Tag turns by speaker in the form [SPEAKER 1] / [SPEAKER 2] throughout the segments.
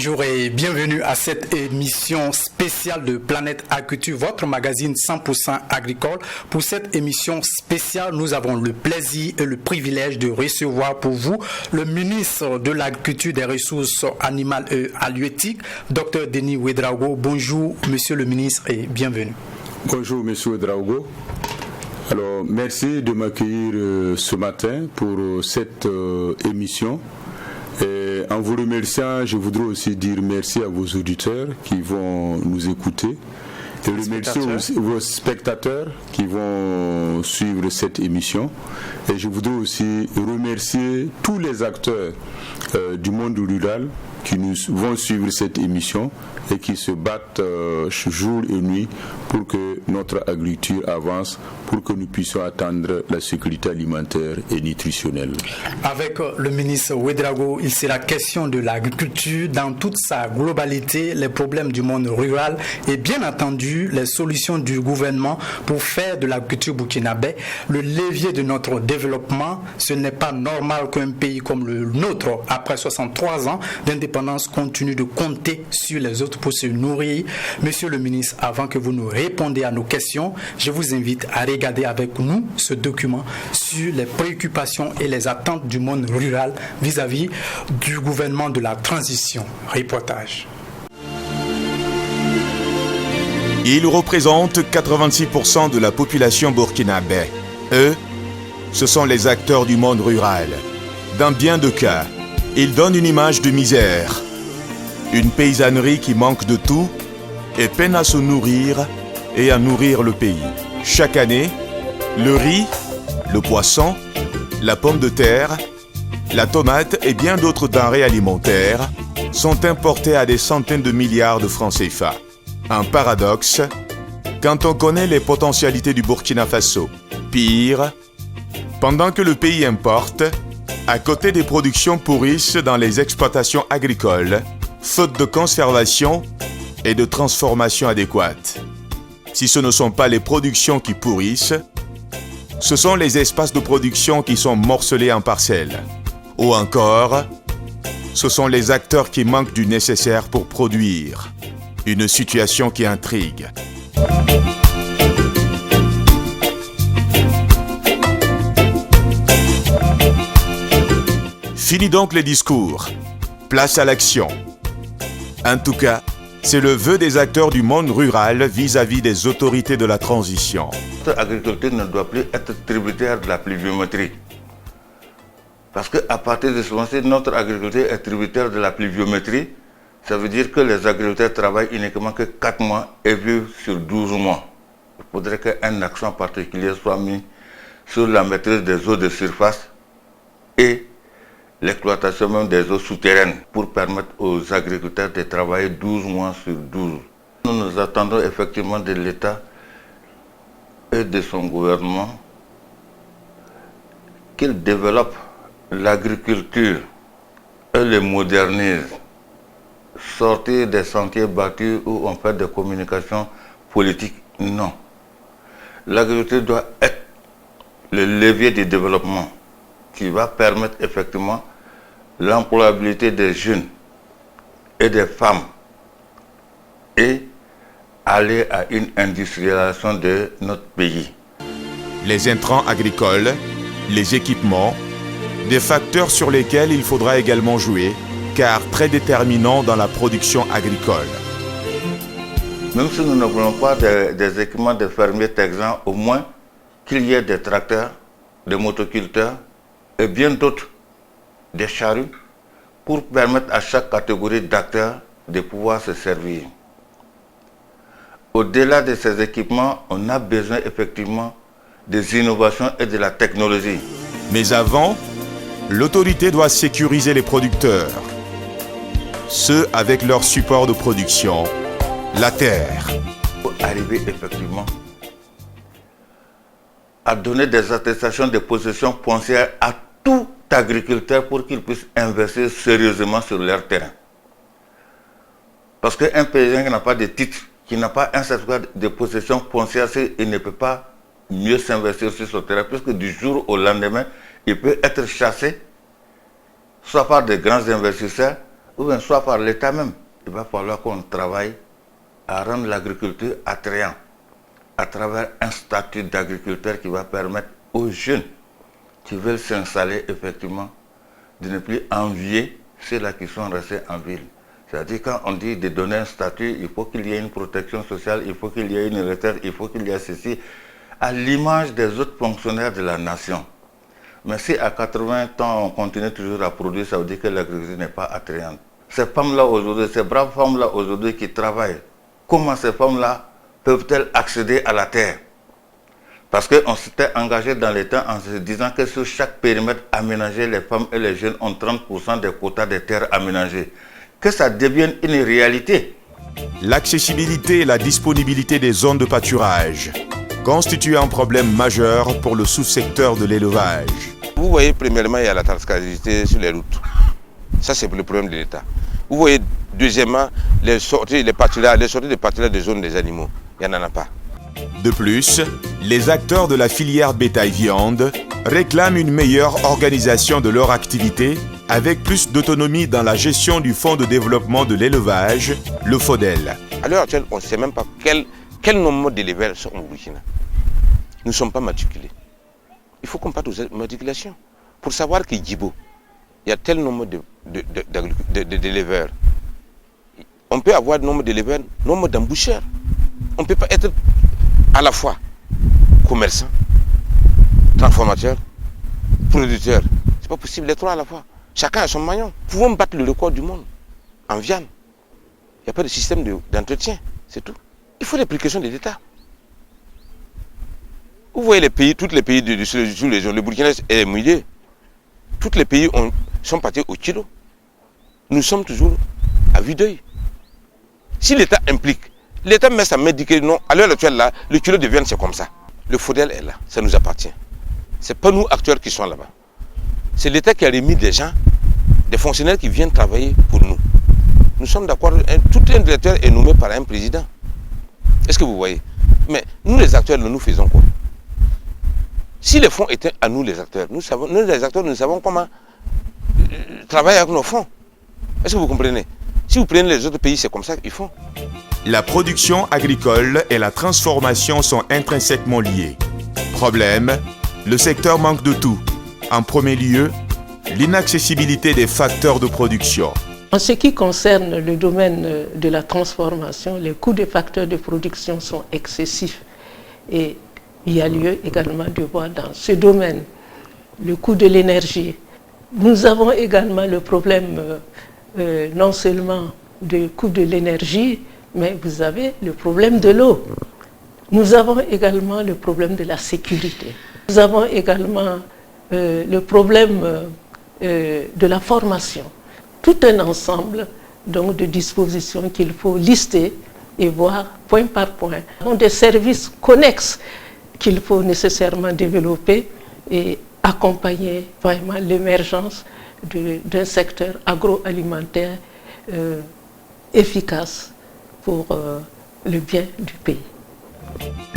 [SPEAKER 1] Bonjour et bienvenue à cette émission spéciale de Planète Agriculture, votre magazine 100% agricole. Pour cette émission spéciale, nous avons le plaisir et le privilège de recevoir pour vous le ministre de l'Agriculture, des Ressources animales et halieutiques, Dr Denis Ouédraogo. Bonjour, monsieur le ministre, et bienvenue.
[SPEAKER 2] Bonjour, monsieur Ouédraogo. Alors, merci de m'accueillir ce matin pour cette émission. Et en vous remerciant, je voudrais aussi dire merci à vos auditeurs qui vont nous écouter et remercier aussi vos spectateurs qui vont suivre cette émission. Et je voudrais aussi remercier tous les acteurs du monde rural qui nous vont suivre cette émission et qui se battent jour et nuit pour que notre agriculture avance, pour que nous puissions atteindre la sécurité alimentaire et nutritionnelle.
[SPEAKER 1] Avec le ministre Ouédraogo, il sera question de l'agriculture dans toute sa globalité, les problèmes du monde rural et bien entendu les solutions du gouvernement pour faire de l'agriculture burkinabé le levier de notre développement. Ce n'est pas normal qu'un pays comme le nôtre, après 63 ans d'indépendance, continue de compter sur les autres pour se nourrir. Monsieur le ministre, avant que vous nous répondiez à nos questions, je vous invite à regarder avec nous ce document sur les préoccupations et les attentes du monde rural vis-à-vis du gouvernement de la transition. Reportage.
[SPEAKER 3] Ils représentent 86% de la population burkinabé. Eux, ce sont les acteurs du monde rural. Dans bien de cas, ils donnent une image de misère. Une paysannerie qui manque de tout et peine à se nourrir et à nourrir le pays. Chaque année, le riz, le poisson, la pomme de terre, la tomate et bien d'autres denrées alimentaires sont importés à des centaines de milliards de francs CFA. Un paradoxe quand on connaît les potentialités du Burkina Faso. Pire, pendant que le pays importe, à côté des productions pourrissent dans les exploitations agricoles, faute de conservation et de transformation adéquate. Si ce ne sont pas les productions qui pourrissent, ce sont les espaces de production qui sont morcelés en parcelles. Ou encore, ce sont les acteurs qui manquent du nécessaire pour produire. Une situation qui intrigue. Fini donc les discours. Place à l'action. En tout cas, c'est le vœu des acteurs du monde rural vis-à-vis des autorités de la transition.
[SPEAKER 4] Notre agriculture ne doit plus être tributaire de la pluviométrie. Parce qu'à partir de ce moment, si notre agriculture est tributaire de la pluviométrie, ça veut dire que les agriculteurs travaillent uniquement que 4 mois et vivent sur 12 mois. Il faudrait qu'un accent particulier soit mis sur la maîtrise des eaux de surface et l'exploitation même des eaux souterraines pour permettre aux agriculteurs de travailler 12 mois sur 12. Nous attendons effectivement de l'État et de son gouvernement qu'il développe l'agriculture et le modernise. Sortir des sentiers battus où on fait des communications politiques, non. L'agriculture doit être le levier du développement qui va permettre effectivement l'employabilité des jeunes et des femmes et aller à une industrialisation de notre pays.
[SPEAKER 3] Les intrants agricoles, les équipements, des facteurs sur lesquels il faudra également jouer, car très déterminants dans la production agricole.
[SPEAKER 4] Même si nous ne voulons pas des équipements de fermiers texans, au moins qu'il y ait des tracteurs, des motoculteurs et bien d'autres, des charrues, pour permettre à chaque catégorie d'acteurs de pouvoir se servir. Au-delà de ces équipements, on a besoin effectivement des innovations et de la technologie.
[SPEAKER 3] Mais avant, l'autorité doit sécuriser les producteurs, ceux avec leur support de production, la terre.
[SPEAKER 4] Pour arriver effectivement à donner des attestations de possession foncière à tout agriculteur pour qu'ils puissent investir sérieusement sur leur terrain. Parce qu'un paysan qui n'a pas de titre, qui n'a pas un certificat de possession foncière, il ne peut pas mieux s'investir sur son terrain, puisque du jour au lendemain, il peut être chassé, soit par des grands investisseurs, ou bien soit par l'État même. Il va falloir qu'on travaille à rendre l'agriculture attrayante à travers un statut d'agriculteur qui va permettre aux jeunes qui veulent s'installer effectivement de ne plus envier ceux-là qui sont restés en ville. C'est-à-dire quand on dit de donner un statut, il faut qu'il y ait une protection sociale, il faut qu'il y ait une retraite, il faut qu'il y ait ceci, à l'image des autres fonctionnaires de la nation. Mais si à 80 ans on continue toujours à produire, ça veut dire que l'agriculture n'est pas attrayante. Ces femmes-là aujourd'hui, ces braves femmes-là aujourd'hui qui travaillent, comment ces femmes-là peuvent-elles accéder à la terre? Parce qu'on s'était engagé dans les temps en se disant que sur chaque périmètre aménagé, les femmes et les jeunes ont 30% des quotas de terres aménagées. Que ça devienne une réalité.
[SPEAKER 3] L'accessibilité et la disponibilité des zones de pâturage constituent un problème majeur pour le sous-secteur de l'élevage.
[SPEAKER 5] Vous voyez, premièrement, il y a la transcarbonité sur les routes. Ça, c'est le problème de l'État. Vous voyez, deuxièmement, les sorties des pâturages des zones des animaux. Il n'y en a pas.
[SPEAKER 3] De plus, les acteurs de la filière bétail-viande réclament une meilleure organisation de leur activité avec plus d'autonomie dans la gestion du Fonds de développement de l'élevage, le FODEL.
[SPEAKER 5] À l'heure actuelle, on ne sait même pas quel nombre d'éleveurs sont au Burkina. Nous ne sommes pas matriculés. Il faut qu'on parte aux matriculations pour savoir qu'à Djibo, il y a tel nombre d'éleveurs. On peut avoir nombre d'éleveurs, nombre d'emboucheurs. On ne peut pas être à la fois commerçant, transformateur, producteur. Ce n'est pas possible les trois à la fois. Chacun a son maillon. Nous pouvons battre le record du monde en viande. Il n'y a pas de système d'entretien, c'est tout. Il faut l'application de l'État. Vous voyez les pays, tous les pays sous les zones, le Burkina est mouillé. Tous les pays sont partis au kilo. Nous sommes toujours à vue d'œil. Si l'État implique, l'État met sa main dit que non, à l'heure actuelle, là, le kilo de viande, c'est comme ça. Le FODEL est là, ça nous appartient. Ce n'est pas nous, acteurs, qui sont là-bas. C'est l'État qui a remis des gens, des fonctionnaires qui viennent travailler pour nous. Nous sommes d'accord, tout un directeur est nommé par un président. Est-ce que vous voyez? Mais nous, les acteurs, nous faisons quoi? Si les fonds étaient à nous, les acteurs, nous, les acteurs, nous savons comment travailler avec nos fonds. Est-ce que vous comprenez? Si vous prenez les autres pays, c'est comme ça qu'ils font.
[SPEAKER 3] La production agricole et la transformation sont intrinsèquement liées. Problème, le secteur manque de tout. En premier lieu, l'inaccessibilité des facteurs de production.
[SPEAKER 6] En ce qui concerne le domaine de la transformation, les coûts des facteurs de production sont excessifs. Et il y a lieu également de voir dans ce domaine le coût de l'énergie. Nous avons également le problème non seulement du coût de l'énergie, mais vous avez le problème de l'eau. Nous avons également le problème de la sécurité. Nous avons également le problème de la formation. Tout un ensemble donc, de dispositions qu'il faut lister et voir point par point. Nous avons des services connexes qu'il faut nécessairement développer et accompagner vraiment l'émergence d'un secteur agroalimentaire efficace pour le bien du pays.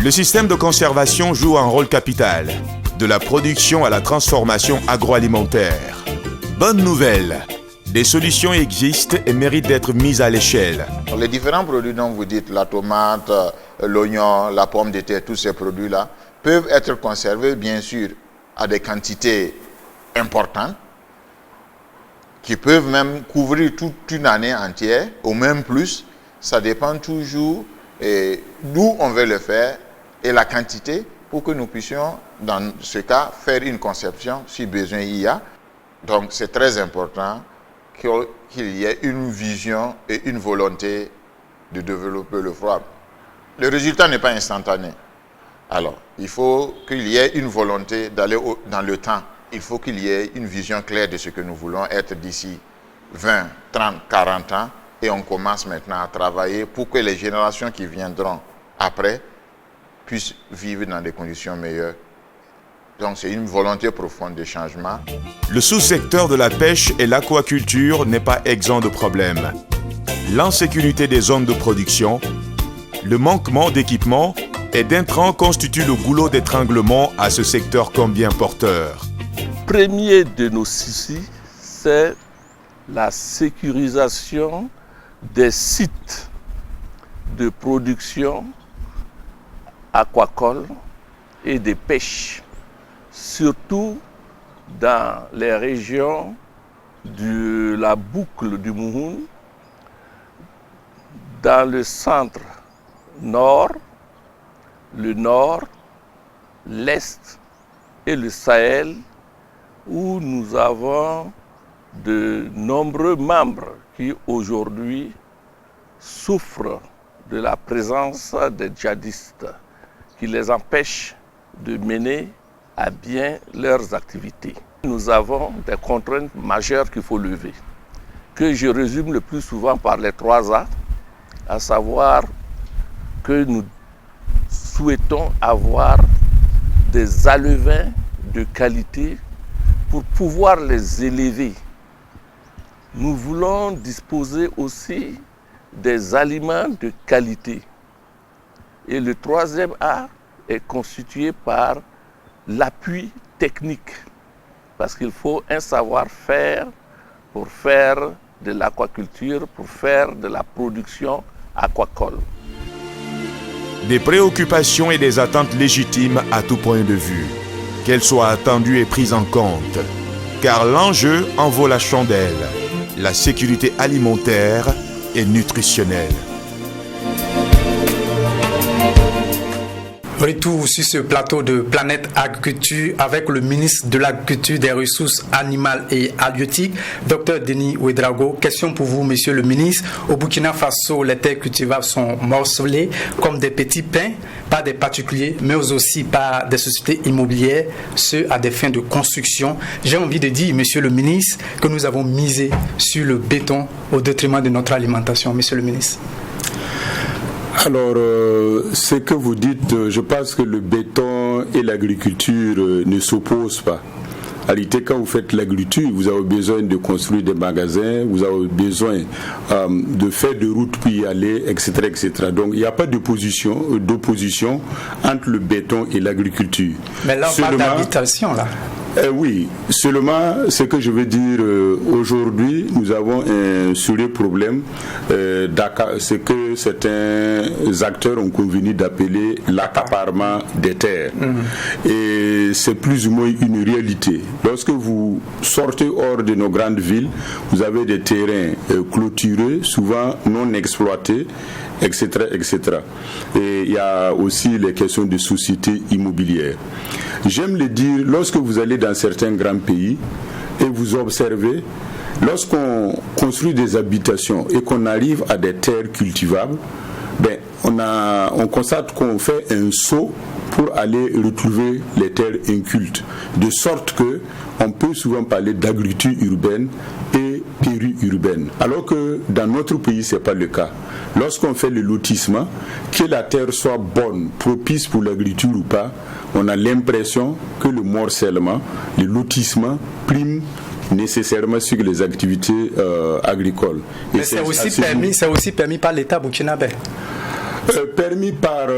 [SPEAKER 3] Le système de conservation joue un rôle capital, de la production à la transformation agroalimentaire. Bonne nouvelle, des solutions existent et méritent d'être mises à l'échelle.
[SPEAKER 7] Les différents produits dont vous dites, la tomate, l'oignon, la pomme de terre, tous ces produits-là, peuvent être conservés, bien sûr, à des quantités importantes, qui peuvent même couvrir toute une année entière, ou même plus. Ça dépend toujours d'où on veut le faire et la quantité pour que nous puissions, dans ce cas, faire une conception si besoin il y a. Donc c'est très important qu'il y ait une vision et une volonté de développer le froid. Le résultat n'est pas instantané. Alors, il faut qu'il y ait une volonté d'aller dans le temps. Il faut qu'il y ait une vision claire de ce que nous voulons être d'ici 20, 30, 40 ans. Et on commence maintenant à travailler pour que les générations qui viendront après puissent vivre dans des conditions meilleures. Donc c'est une volonté profonde de changement.
[SPEAKER 3] Le sous-secteur de la pêche et l'aquaculture n'est pas exempt de problèmes. L'insécurité des zones de production, le manquement d'équipements et d'intrants constituent le goulot d'étranglement à ce secteur combien porteur.
[SPEAKER 8] Premier de nos soucis, c'est la sécurisation des sites de production aquacole et de pêche, surtout dans les régions de la boucle du Mouhoun, dans le centre nord, le nord, l'est et le Sahel, où nous avons de nombreux membres qui aujourd'hui souffrent de la présence des djihadistes qui les empêchent de mener à bien leurs activités. Nous avons des contraintes majeures qu'il faut lever, que je résume le plus souvent par les 3 A, à savoir que nous souhaitons avoir des alevins de qualité pour pouvoir les élever. Nous voulons disposer aussi des aliments de qualité. Et le 3e A est constitué par l'appui technique, parce qu'il faut un savoir-faire pour faire de l'aquaculture, pour faire de la production aquacole.
[SPEAKER 3] Des préoccupations et des attentes légitimes à tout point de vue, qu'elles soient attendues et prises en compte, car l'enjeu en vaut la chandelle, la sécurité alimentaire et nutritionnelle.
[SPEAKER 1] Retour sur ce plateau de Planète Agriculture avec le ministre de l'Agriculture, des Ressources animales et halieutiques, Dr Denis Ouédraogo. Question pour vous, monsieur le ministre. Au Burkina Faso, les terres cultivables sont morcelées comme des petits pains, par des particuliers, mais aussi par des sociétés immobilières, ce à des fins de construction. J'ai envie de dire, monsieur le ministre, que nous avons misé sur le béton au détriment de notre alimentation, monsieur le ministre.
[SPEAKER 2] Alors, ce que vous dites, je pense que le béton et l'agriculture ne s'opposent pas. En réalité, quand vous faites l'agriculture, vous avez besoin de construire des magasins, vous avez besoin de faire des routes pour y aller, etc., etc. Donc, il n'y a pas d'opposition entre le béton et l'agriculture.
[SPEAKER 1] Mais là, on parle d'habitation, là.
[SPEAKER 2] Oui, seulement ce que je veux dire aujourd'hui, nous avons un sérieux problème, ce que certains acteurs ont convenu d'appeler l'accaparement des terres. Et c'est plus ou moins une réalité. Lorsque vous sortez hors de nos grandes villes, vous avez des terrains clôturés, souvent non exploités, etc., etc. Et il y a aussi les questions de sociétés immobilières. J'aime le dire, lorsque vous allez dans certains grands pays et vous observez, lorsqu'on construit des habitations et qu'on arrive à des terres cultivables, on constate qu'on fait un saut pour aller retrouver les terres incultes, de sorte que on peut souvent parler d'agriculture urbaine et périurbaine, alors que dans notre pays c'est pas le cas. Lorsqu'on fait le lotissement, que la terre soit bonne, propice pour l'agriculture ou pas, on a l'impression que le morcellement, le lotissement prime nécessairement sur les activités agricoles.
[SPEAKER 1] Mais c'est aussi permis par l'État burkinabé.
[SPEAKER 2] Permis par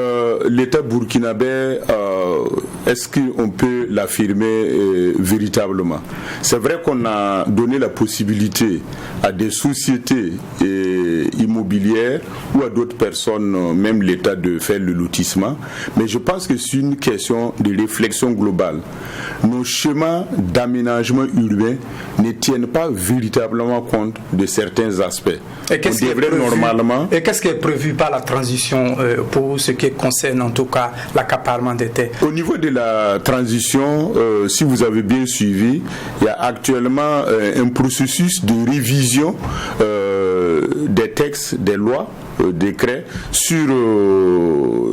[SPEAKER 2] l'État burkinabé, est-ce qu'on peut l'affirmer véritablement? C'est vrai qu'on a donné la possibilité à des sociétés immobilières ou à d'autres personnes, même l'État, de faire le lotissement, mais je pense que c'est une question de réflexion globale. Nos schémas d'aménagement urbain ne tiennent pas véritablement compte de certains aspects.
[SPEAKER 1] Et qu'est-ce qui est prévu par la transition pour ce qui concerne en tout cas l'accaparement des terres?
[SPEAKER 2] Au niveau de la transition, si vous avez bien suivi, il y a actuellement un processus de révision des textes, des lois, décrets sur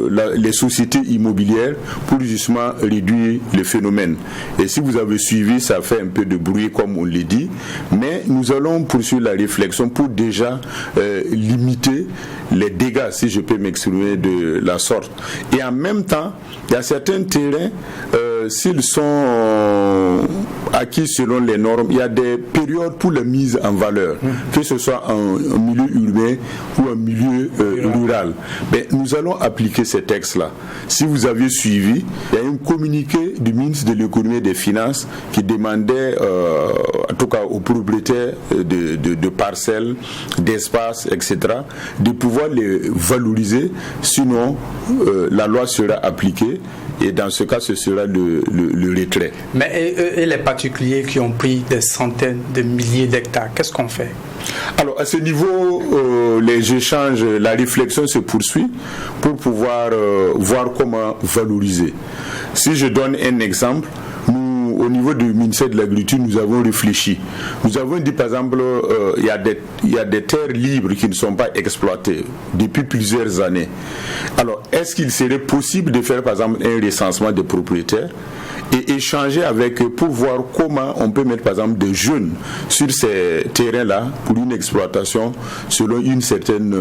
[SPEAKER 2] les sociétés immobilières pour justement réduire le phénomène. Et si vous avez suivi, ça fait un peu de bruit comme on l'a dit, mais nous allons poursuivre la réflexion pour déjà limiter les dégâts, si je peux m'exprimer de la sorte. Et en même temps, il y a certains terrains s'ils sont acquis selon les normes, il y a des périodes pour la mise en valeur, que ce soit en milieu urbain ou en milieu rural. Mais nous allons appliquer ces textes-là. Si vous aviez suivi, il y a un communiqué du ministre de l'économie et des finances qui demandait, en tout cas aux propriétaires de parcelles, d'espaces, etc., de pouvoir les valoriser, sinon la loi sera appliquée. Et dans ce cas, ce sera le retrait.
[SPEAKER 1] Mais et les particuliers qui ont pris des centaines de milliers d'hectares, qu'est-ce qu'on fait?
[SPEAKER 2] Alors, à ce niveau, les échanges, la réflexion se poursuit pour pouvoir voir comment valoriser. Si je donne un exemple, nous, au niveau du ministère de l'Agriculture, nous avons réfléchi. Nous avons dit, par exemple, il y a des terres libres qui ne sont pas exploitées depuis plusieurs années. Alors, est-ce qu'il serait possible de faire, par exemple, un recensement des propriétaires et échanger avec eux pour voir comment on peut mettre, par exemple, des jeunes sur ces terrains-là pour une exploitation selon une certaine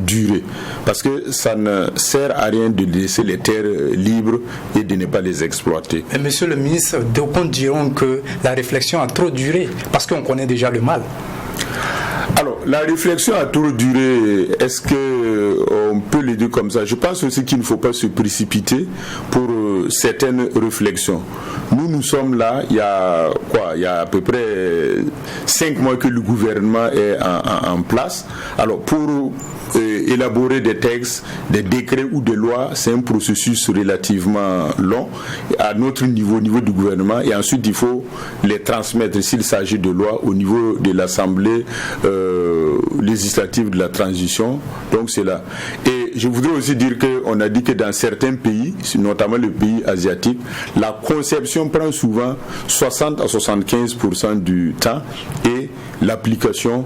[SPEAKER 2] durée. Parce que ça ne sert à rien de laisser les terres libres et de ne pas les exploiter.
[SPEAKER 1] Mais monsieur le ministre, d'aucuns diront que la réflexion a trop duré parce qu'on connaît déjà le mal.
[SPEAKER 2] Alors, la réflexion a trop duré. Est-ce qu'on peut le dire comme ça? Je pense aussi qu'il ne faut pas se précipiter pour certaines réflexions. Nous sommes là, il y a à peu près 5 mois que le gouvernement est en place. Alors, pour élaborer des textes, des décrets ou des lois, c'est un processus relativement long à notre niveau, au niveau du gouvernement, et ensuite il faut les transmettre s'il s'agit de lois au niveau de l'Assemblée législative de la transition. Donc c'est là. Et je voudrais aussi dire qu'on a dit que dans certains pays, notamment les pays asiatiques, la conception prend souvent 60 à 75% du temps et l'application,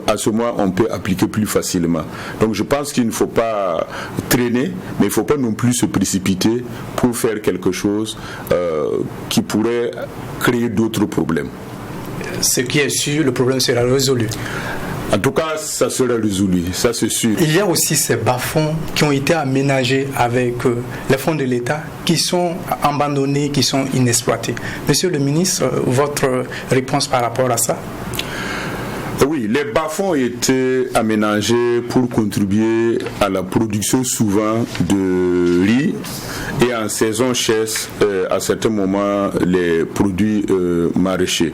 [SPEAKER 2] à ce moment, on peut appliquer plus facilement. Donc je pense qu'il ne faut pas traîner, mais il ne faut pas non plus se précipiter pour faire quelque chose qui pourrait créer d'autres problèmes.
[SPEAKER 1] Ce qui est sûr, le problème sera résolu.
[SPEAKER 2] En tout cas, ça sera résolu, ça c'est sûr.
[SPEAKER 1] Il y a aussi ces bas-fonds qui ont été aménagés avec les fonds de l'État qui sont abandonnés, qui sont inexploités. Monsieur le ministre, votre réponse par rapport à ça?
[SPEAKER 2] Oui, les bas-fonds étaient aménagés pour contribuer à la production souvent de riz et en saison sèche, à certains moments, les produits maraîchers.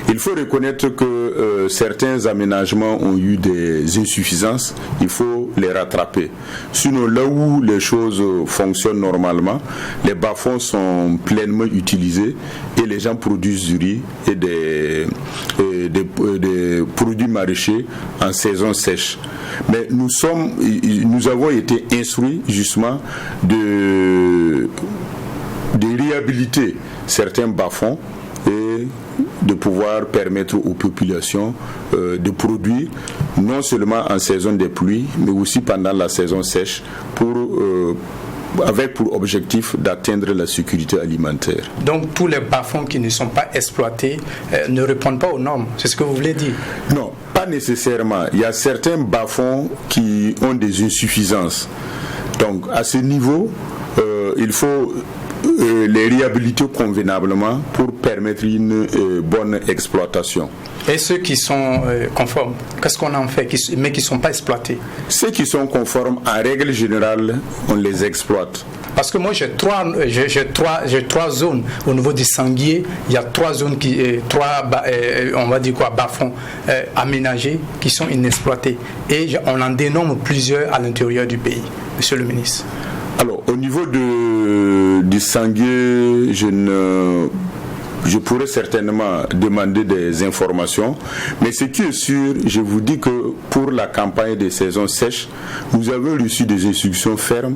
[SPEAKER 2] Il faut reconnaître que certains aménagements ont eu des insuffisances, il faut les rattraper. Sinon, là où les choses fonctionnent normalement, les bas-fonds sont pleinement utilisés et les gens produisent du riz et des produits maraîchers en saison sèche. Mais nous avons été instruits justement de réhabiliter certains bas-fonds et de pouvoir permettre aux populations de produire non seulement en saison des pluies, mais aussi pendant la saison sèche avec pour objectif d'atteindre la sécurité alimentaire.
[SPEAKER 1] Donc tous les bas-fonds qui ne sont pas exploités ne répondent pas aux normes, c'est ce que vous voulez dire?
[SPEAKER 2] Non, pas nécessairement. Il y a certains bas-fonds qui ont des insuffisances. Donc à ce niveau, il faut les réhabiliter convenablement pour permettre une bonne exploitation.
[SPEAKER 1] Et ceux qui sont conformes, qu'est-ce qu'on en fait, mais qui ne sont pas exploités? Ceux
[SPEAKER 2] qui sont conformes, en règle générale, on les exploite.
[SPEAKER 1] Parce que moi j'ai trois zones au niveau du Sanguier. Il y a 3 zones on va dire quoi, bas-fonds aménagés qui sont inexploités. Et on en dénombre plusieurs à l'intérieur du pays, monsieur le ministre.
[SPEAKER 2] Alors au niveau du Sanguier, je pourrais certainement demander des informations, mais ce qui est sûr, je vous dis que pour la campagne des saisons sèches, nous avons reçu des instructions fermes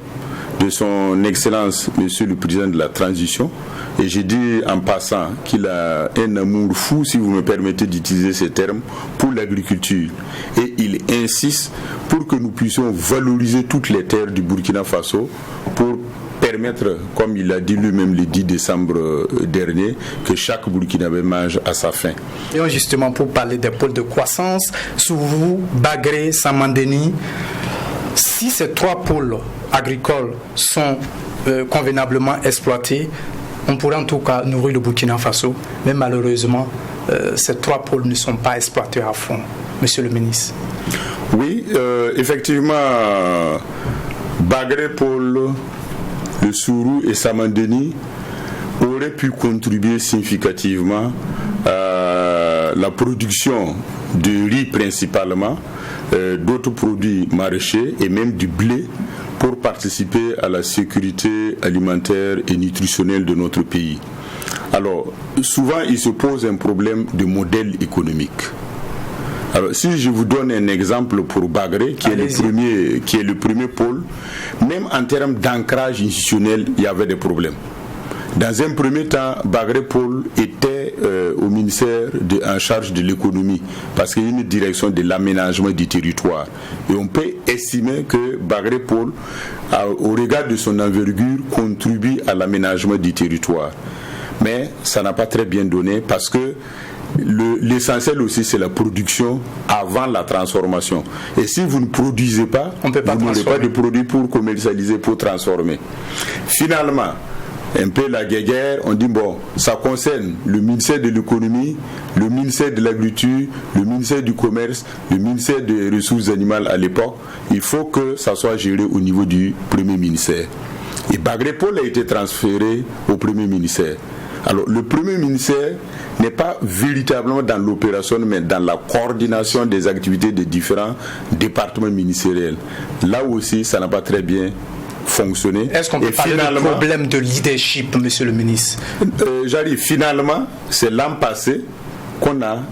[SPEAKER 2] de son Excellence, Monsieur le Président de la Transition, et j'ai dit en passant qu'il a un amour fou, si vous me permettez d'utiliser ces termes, pour l'agriculture. Et il insiste pour que nous puissions valoriser toutes les terres du Burkina Faso pour permettre, comme il a dit lui-même le 10 décembre dernier, que chaque Burkinabé mange à sa faim.
[SPEAKER 1] Et justement, pour parler des pôles de croissance, Souvou, Bagré, Samandeni, si ces 3 pôles agricoles sont convenablement exploités, On pourrait en tout cas nourrir le Burkina Faso, mais malheureusement, ces 3 pôles ne sont pas exploités à fond. Monsieur le ministre.
[SPEAKER 2] Oui, effectivement, Bagré Pôle, le Sourou et Samandeni auraient pu contribuer significativement à la production de riz principalement, d'autres produits maraîchers et même du blé pour participer à la sécurité alimentaire et nutritionnelle de notre pays. Alors, souvent, il se pose un problème de modèle économique. Alors, si je vous donne un exemple pour Bagré, qui est le premier pôle, même en termes d'ancrage institutionnel, il y avait des problèmes. Dans un premier temps, Bagré Pôle était au ministère en charge de l'économie, parce qu'il y a une direction de l'aménagement du territoire. Et on peut estimer que Bagré Pôle, au regard de son envergure, contribue à l'aménagement du territoire. Mais ça n'a pas très bien donné, parce que l'essentiel aussi, c'est la production avant la transformation. Et si vous ne produisez pas, vous n'aurez pas de produits pour commercialiser, pour transformer. Finalement, un peu la guéguerre, on dit bon, ça concerne le ministère de l'économie, le ministère de l'agriculture, le ministère du commerce, le ministère des ressources animales à l'époque. Il faut que ça soit géré au niveau du premier ministère. Et Bagré Pôle a été transféré au premier ministère. Alors, le premier ministère n'est pas véritablement dans l'opération, mais dans la coordination des activités des différents départements ministériels. Là aussi, ça n'a pas très bien fonctionné.
[SPEAKER 1] Est-ce qu'on peut parler de problème de leadership, monsieur le ministre?
[SPEAKER 2] J'arrive. Finalement, c'est l'an passé qu'on a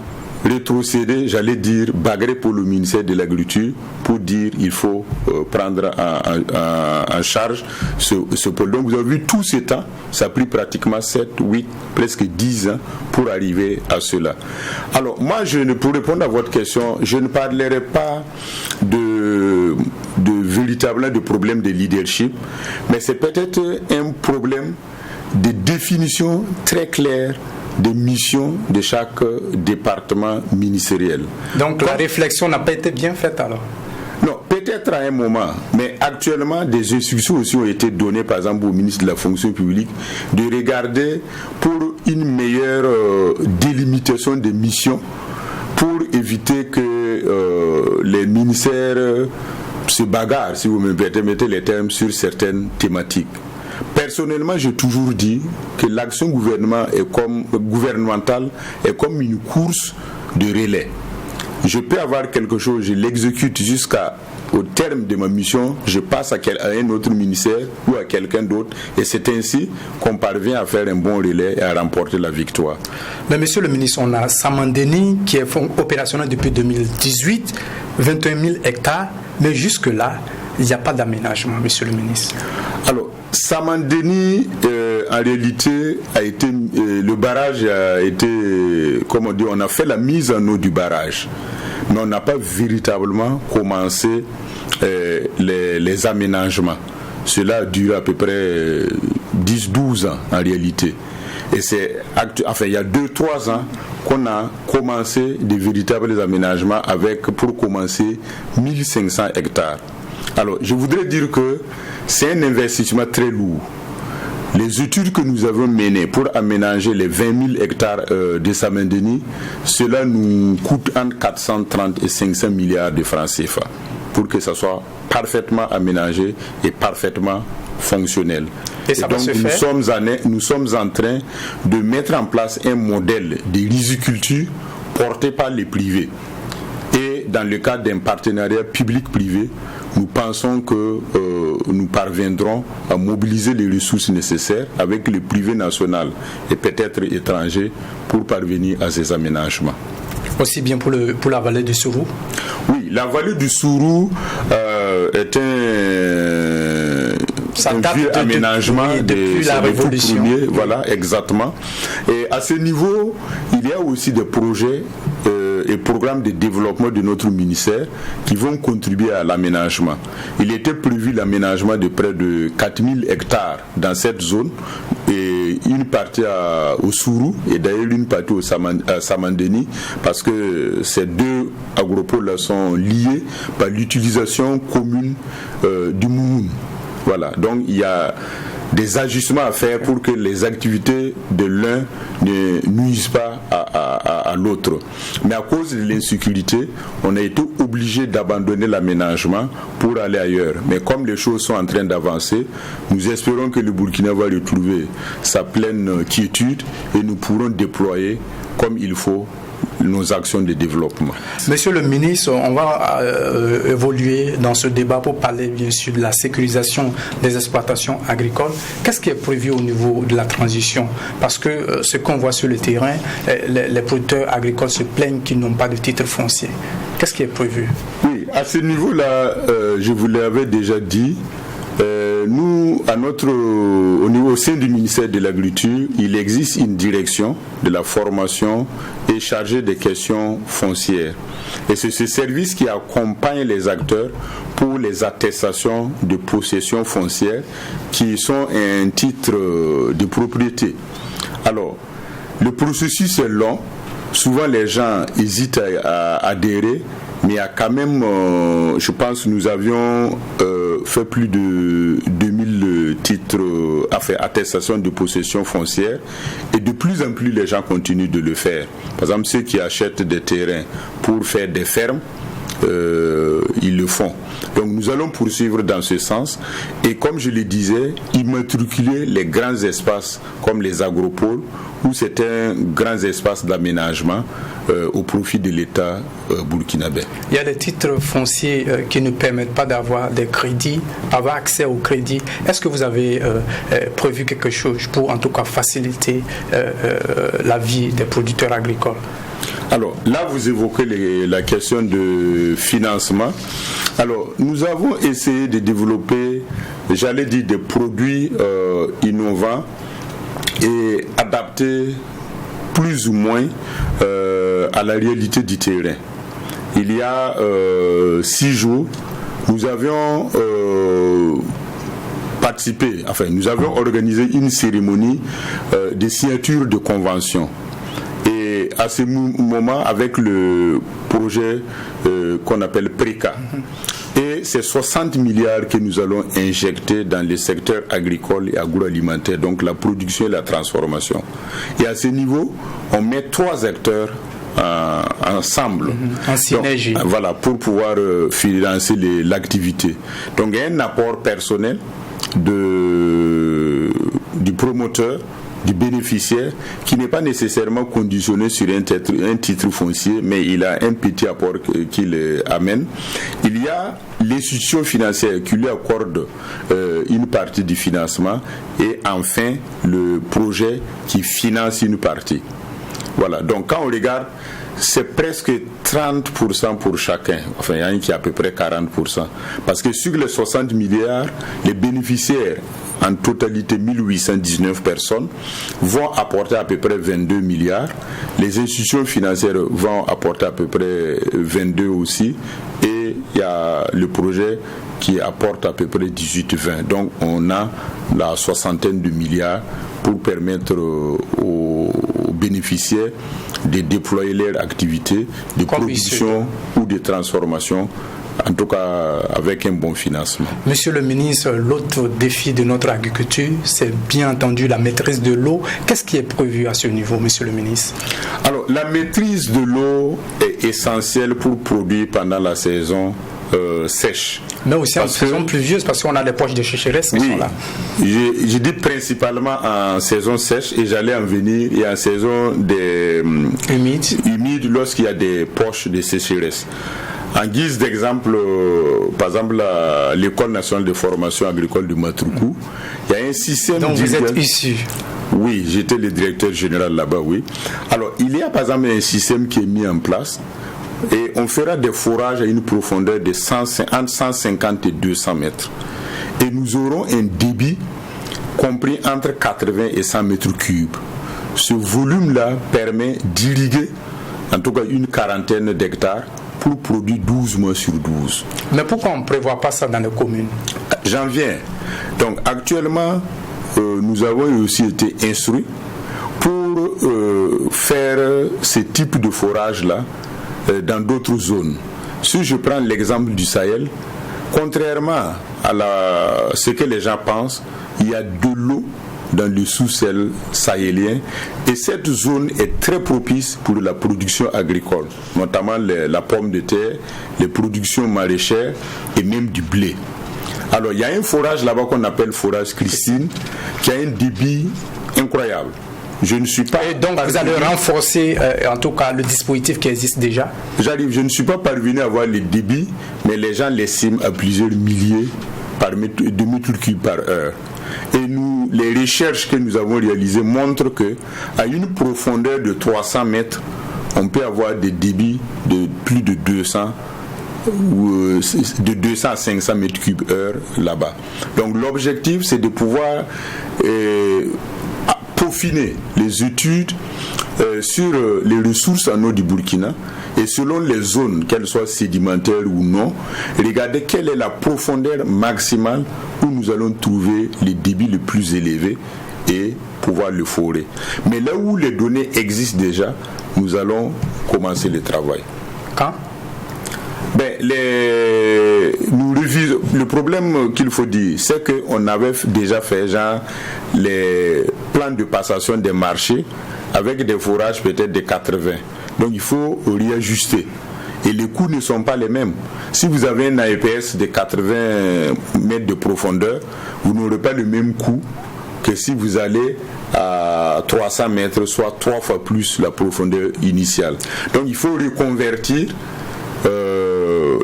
[SPEAKER 2] rétrocédé, j'allais dire, Bagré pour le ministère de l'Agriculture pour dire il faut prendre en charge ce pôle. Donc vous avez vu tout ce temps, ça a pris pratiquement 7, 8, presque 10 ans pour arriver à cela. Alors moi, pour répondre à votre question, je ne parlerai pas de véritablement de problème de leadership, mais c'est peut-être un problème de définition très claire des missions de chaque département ministériel.
[SPEAKER 1] Donc la réflexion n'a pas été bien faite alors?
[SPEAKER 2] Non, peut-être à un moment, mais actuellement des instructions aussi ont été données par exemple au ministre de la fonction publique de regarder pour une meilleure délimitation des missions pour éviter que les ministères se bagarrent, si vous me permettez les termes, sur certaines thématiques. Personnellement, j'ai toujours dit que l'action gouvernementale est comme une course de relais. Je peux avoir quelque chose, je l'exécute jusqu'au terme de ma mission, je passe à un autre ministère ou à quelqu'un d'autre, et c'est ainsi qu'on parvient à faire un bon relais et à remporter la victoire.
[SPEAKER 1] Mais monsieur le ministre, on a Samandeni qui est opérationnel depuis 2018, 21 000 hectares, mais jusque-là, il n'y a pas d'aménagement, monsieur le ministre.
[SPEAKER 2] Alors, Samandeni, en réalité, le barrage a été, comme on dit, on a fait la mise en eau du barrage, mais on n'a pas véritablement commencé les aménagements. Cela a duré à peu près 10-12 ans en réalité. Et il y a 2-3 ans qu'on a commencé de véritables aménagements pour commencer 1500 hectares. Alors, je voudrais dire que c'est un investissement très lourd. Les études que nous avons menées pour aménager les 20 000 hectares de Samandeni, cela nous coûte entre 430 et 500 milliards de francs CFA pour que ça soit parfaitement aménagé et parfaitement fonctionnel.
[SPEAKER 1] Et ça va se faire?
[SPEAKER 2] Nous sommes en train de mettre en place un modèle de riziculture porté par les privés. Et dans le cadre d'un partenariat public-privé, nous pensons que nous parviendrons à mobiliser les ressources nécessaires avec le privé national et peut-être étranger pour parvenir à ces aménagements.
[SPEAKER 1] Aussi bien pour la vallée du Sourou?
[SPEAKER 2] Oui, la vallée du Sourou est un vieux aménagement
[SPEAKER 1] depuis la Révolution.
[SPEAKER 2] Voilà, exactement. Et à ce niveau, il y a aussi des projets et programmes de développement de notre ministère qui vont contribuer à l'aménagement. Il était prévu l'aménagement de près de 4000 hectares dans cette zone, et une partie au Sourou et d'ailleurs une partie à Samandeni, parce que ces deux agropoles sont liés par l'utilisation commune du Moumoun. Voilà, donc il y a des ajustements à faire pour que les activités de l'un ne nuisent pas à l'autre. Mais à cause de l'insécurité, on a été obligé d'abandonner l'aménagement pour aller ailleurs. Mais comme les choses sont en train d'avancer, nous espérons que le Burkina va retrouver sa pleine quiétude et nous pourrons déployer comme il faut nos actions de développement.
[SPEAKER 1] Monsieur le ministre, on va évoluer dans ce débat pour parler bien sûr de la sécurisation des exploitations agricoles. Qu'est-ce qui est prévu au niveau de la transition? Parce que ce qu'on voit sur le terrain, les producteurs agricoles se plaignent qu'ils n'ont pas de titre foncier. Qu'est-ce qui est prévu?
[SPEAKER 2] Oui, à ce niveau-là, je vous l'avais déjà dit, nous, au sein du ministère de l'Agriculture, il existe une direction de la formation et chargée des questions foncières. Et c'est ce service qui accompagne les acteurs pour les attestations de possession foncière qui sont un titre de propriété. Alors, le processus est long. Souvent, les gens hésitent à adhérer, mais il y a quand même, je pense, nous avions fait plus de 2000 titres, attestations de possession foncière, et de plus en plus les gens continuent de le faire. Par exemple, ceux qui achètent des terrains pour faire des fermes, ils le font. Donc nous allons poursuivre dans ce sens et comme je le disais, immatriculer les grands espaces comme les agropoles où c'est un grand espace d'aménagement au profit de l'État burkinabé.
[SPEAKER 1] Il y a des titres fonciers qui ne permettent pas d'avoir des crédits, avoir accès au crédit. Est-ce que vous avez prévu quelque chose pour en tout cas faciliter la vie des producteurs agricoles?
[SPEAKER 2] Alors là, vous évoquez la question de financement. Alors, nous avons essayé de développer, j'allais dire, des produits innovants et adaptés plus ou moins à la réalité du terrain. Il y a 6 jours, nous avions nous avions organisé une cérémonie de signature de convention. Et à ce moment, avec le projet qu'on appelle PRECA, et c'est 60 milliards que nous allons injecter dans les secteurs agricoles et agroalimentaires, donc la production et la transformation. Et à ce niveau, on met 3 acteurs ensemble,
[SPEAKER 1] en synergie.
[SPEAKER 2] Donc, voilà, pour pouvoir financer l'activité. Donc il y a un apport personnel du promoteur, du bénéficiaire, qui n'est pas nécessairement conditionné sur un titre foncier, mais il a un petit apport qu'il amène. Il y a l'institution financière qui lui accorde une partie du financement, et enfin le projet qui finance une partie. Voilà, donc quand on regarde, c'est presque 30% pour chacun. Enfin, il y a un qui est à peu près 40%. Parce que sur les 60 milliards, les bénéficiaires, en totalité 1819 personnes, vont apporter à peu près 22 milliards. Les institutions financières vont apporter à peu près 22 aussi. Et il y a le projet qui apporte à peu près 18-20. Donc on a la soixantaine de milliards pour permettre aux bénéficiaires de déployer leur activité de production ou de transformation, en tout cas avec un bon financement.
[SPEAKER 1] Monsieur le ministre, l'autre défi de notre agriculture, c'est bien entendu la maîtrise de l'eau. Qu'est-ce qui est prévu à ce niveau, monsieur le ministre?
[SPEAKER 2] Alors, la maîtrise de l'eau est essentielle pour produire pendant la saison sèche.
[SPEAKER 1] Mais aussi en saison pluvieuse, parce qu'on a des poches de sécheresse qui sont là.
[SPEAKER 2] Je dis principalement en saison sèche, et j'allais en venir, et en saison humide lorsqu'il y a des poches de sécheresse. En guise d'exemple, par exemple, l'École nationale de formation agricole de Matruku, il y a un système...
[SPEAKER 1] Donc vous êtes issu?
[SPEAKER 2] Oui, j'étais le directeur général là-bas, oui. Alors, il y a par exemple un système qui est mis en place, et on fera des forages à une profondeur de entre 150 et 200 mètres. Et nous aurons un débit compris entre 80 et 100 mètres cubes. Ce volume-là permet d'irriguer en tout cas une quarantaine d'hectares pour produire 12 mois sur 12.
[SPEAKER 1] Mais pourquoi on ne prévoit pas ça dans les communes?
[SPEAKER 2] J'en viens. Donc actuellement, nous avons aussi été instruits pour faire ce type de forage-là dans d'autres zones. Si je prends l'exemple du Sahel, contrairement à ce que les gens pensent, il y a de l'eau dans le sous-sol sahélien et cette zone est très propice pour la production agricole, notamment la pomme de terre, les productions maraîchères et même du blé. Alors il y a un forage là-bas qu'on appelle forage Christine qui a un débit incroyable. Je ne suis pas.
[SPEAKER 1] Et donc vous allez renforcer en tout cas le dispositif qui existe déjà.
[SPEAKER 2] Je ne suis pas parvenu à voir les débits, mais les gens l'estiment à plusieurs milliers de mètres cubes par heure. Et les recherches que nous avons réalisées montrent que à une profondeur de 300 mètres, on peut avoir des débits de plus de 200 ou de 200 à 500 mètres cubes heure là-bas. Donc l'objectif, c'est de pouvoir peaufiner les études sur les ressources en eau du Burkina et selon les zones, qu'elles soient sédimentaires ou non, regarder quelle est la profondeur maximale où nous allons trouver les débits les plus élevés et pouvoir le forer. Mais là où les données existent déjà, nous allons commencer le travail.
[SPEAKER 1] Quand ?
[SPEAKER 2] Le problème qu'il faut dire, c'est qu'on avait déjà fait les plans de passation des marchés avec des forages peut-être de 80. Donc il faut réajuster. Et les coûts ne sont pas les mêmes. Si vous avez un AEPS de 80 mètres de profondeur, vous n'aurez pas le même coût que si vous allez à 300 mètres, soit 3 fois plus la profondeur initiale. Donc il faut reconvertir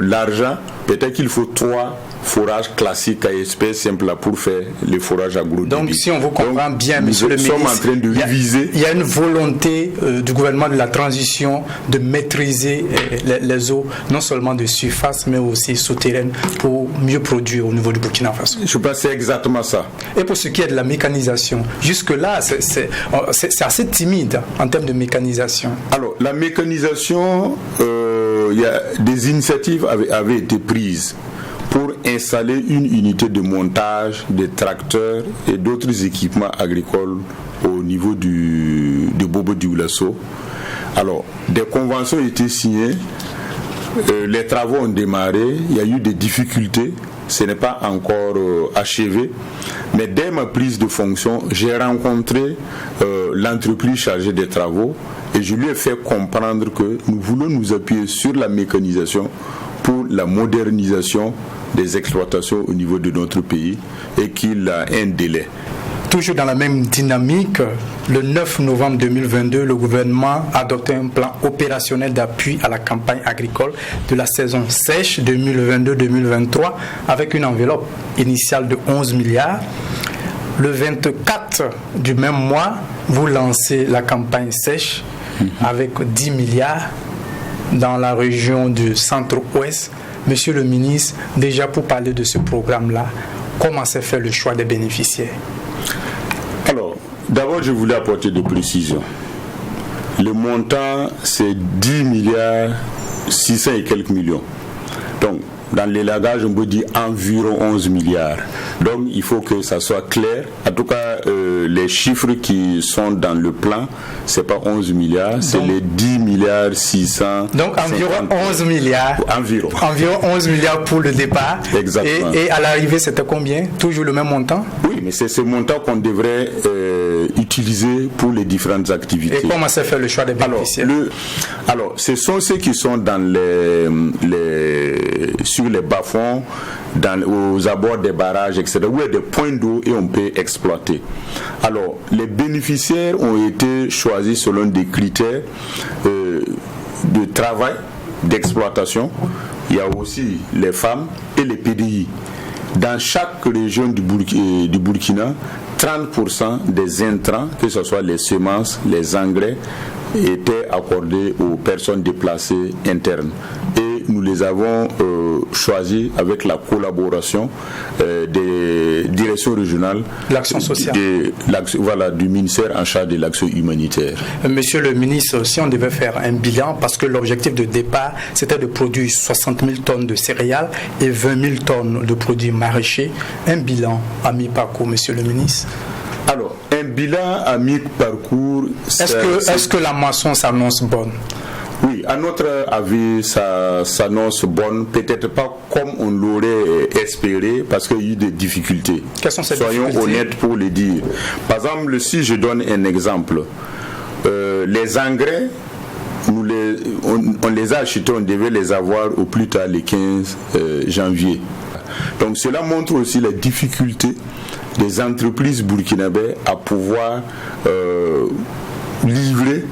[SPEAKER 2] l'argent. Peut-être qu'il faut 3 forages classiques à espèces simples pour faire les forages agro-débit.
[SPEAKER 1] Donc si on vous comprend bien, monsieur le ministre,
[SPEAKER 2] nous sommes en train de réviser.
[SPEAKER 1] Il y a une volonté du gouvernement de la transition de maîtriser les eaux, non seulement de surface, mais aussi souterraines, pour mieux produire au niveau du Burkina Faso.
[SPEAKER 2] Je pense que c'est exactement ça.
[SPEAKER 1] Et pour ce qui est de la mécanisation, jusque-là, c'est assez timide en termes de mécanisation.
[SPEAKER 2] Alors, la mécanisation, il y a des initiatives avaient été prises pour installer une unité de montage des tracteurs et d'autres équipements agricoles au niveau de Bobo Dioulasso. Alors, des conventions ont été signées, les travaux ont démarré, il y a eu des difficultés, ce n'est pas encore achevé, mais dès ma prise de fonction, j'ai rencontré l'entreprise chargée des travaux et je lui ai fait comprendre que nous voulons nous appuyer sur la mécanisation pour la modernisation des exploitations au niveau de notre pays et qu'il a un délai.
[SPEAKER 1] Toujours dans la même dynamique, le 9 novembre 2022, le gouvernement a adopté un plan opérationnel d'appui à la campagne agricole de la saison sèche 2022-2023 avec une enveloppe initiale de 11 milliards. Le 24 du même mois, vous lancez la campagne sèche avec 10 milliards dans la région du centre-ouest. Monsieur le ministre, déjà pour parler de ce programme-là, comment s'est fait le choix des bénéficiaires?
[SPEAKER 2] Alors, d'abord, je voulais apporter des précisions. Le montant, c'est 10 milliards 600 et quelques millions. Donc, dans l'élagage, on peut dire environ 11 milliards. Donc, il faut que ça soit clair. En tout cas, les chiffres qui sont dans le plan, c'est pas 11 milliards, c'est les 10 milliards 600.
[SPEAKER 1] Donc, environ 11 milliards.
[SPEAKER 2] Environ.
[SPEAKER 1] Environ 11 milliards pour le départ.
[SPEAKER 2] Exactement.
[SPEAKER 1] Et à l'arrivée, c'était combien? Toujours le même montant?
[SPEAKER 2] Oui, mais c'est ce montant qu'on devrait utiliser pour les différentes activités.
[SPEAKER 1] Et comment s'est fait le choix des bénéficiaires?
[SPEAKER 2] Alors, ce sont ceux qui sont dans sur les bas-fonds, aux abords des barrages, etc., où il y a des points d'eau et on peut exploiter. Alors, les bénéficiaires ont été choisis selon des critères de travail, d'exploitation. Il y a aussi les femmes et les PDI. Dans chaque région du Burkina, 30% des intrants, que ce soit les semences, les engrais, étaient accordés aux personnes déplacées internes. Et nous les avons choisis avec la collaboration des directions régionales,
[SPEAKER 1] l'action sociale,
[SPEAKER 2] du ministère en charge de l'action humanitaire.
[SPEAKER 1] Monsieur le ministre, si on devait faire un bilan, parce que l'objectif de départ, c'était de produire 60 000 tonnes de céréales et 20 000 tonnes de produits maraîchers, un bilan à mi-parcours, monsieur le ministre?
[SPEAKER 2] Alors, un bilan à mi-parcours...
[SPEAKER 1] Est-ce que la moisson s'annonce bonne?
[SPEAKER 2] Oui, à notre avis, ça s'annonce bonne, peut-être pas comme on l'aurait espéré, parce qu'il y a eu des difficultés.
[SPEAKER 1] Quelles sont ces
[SPEAKER 2] Soyons
[SPEAKER 1] difficultés?
[SPEAKER 2] honnêtes pour le dire. Par exemple, si je donne un exemple, les engrais, on les a achetés, on devait les avoir au plus tard le 15 janvier. Donc cela montre aussi la difficulté des entreprises burkinabées à pouvoir livrer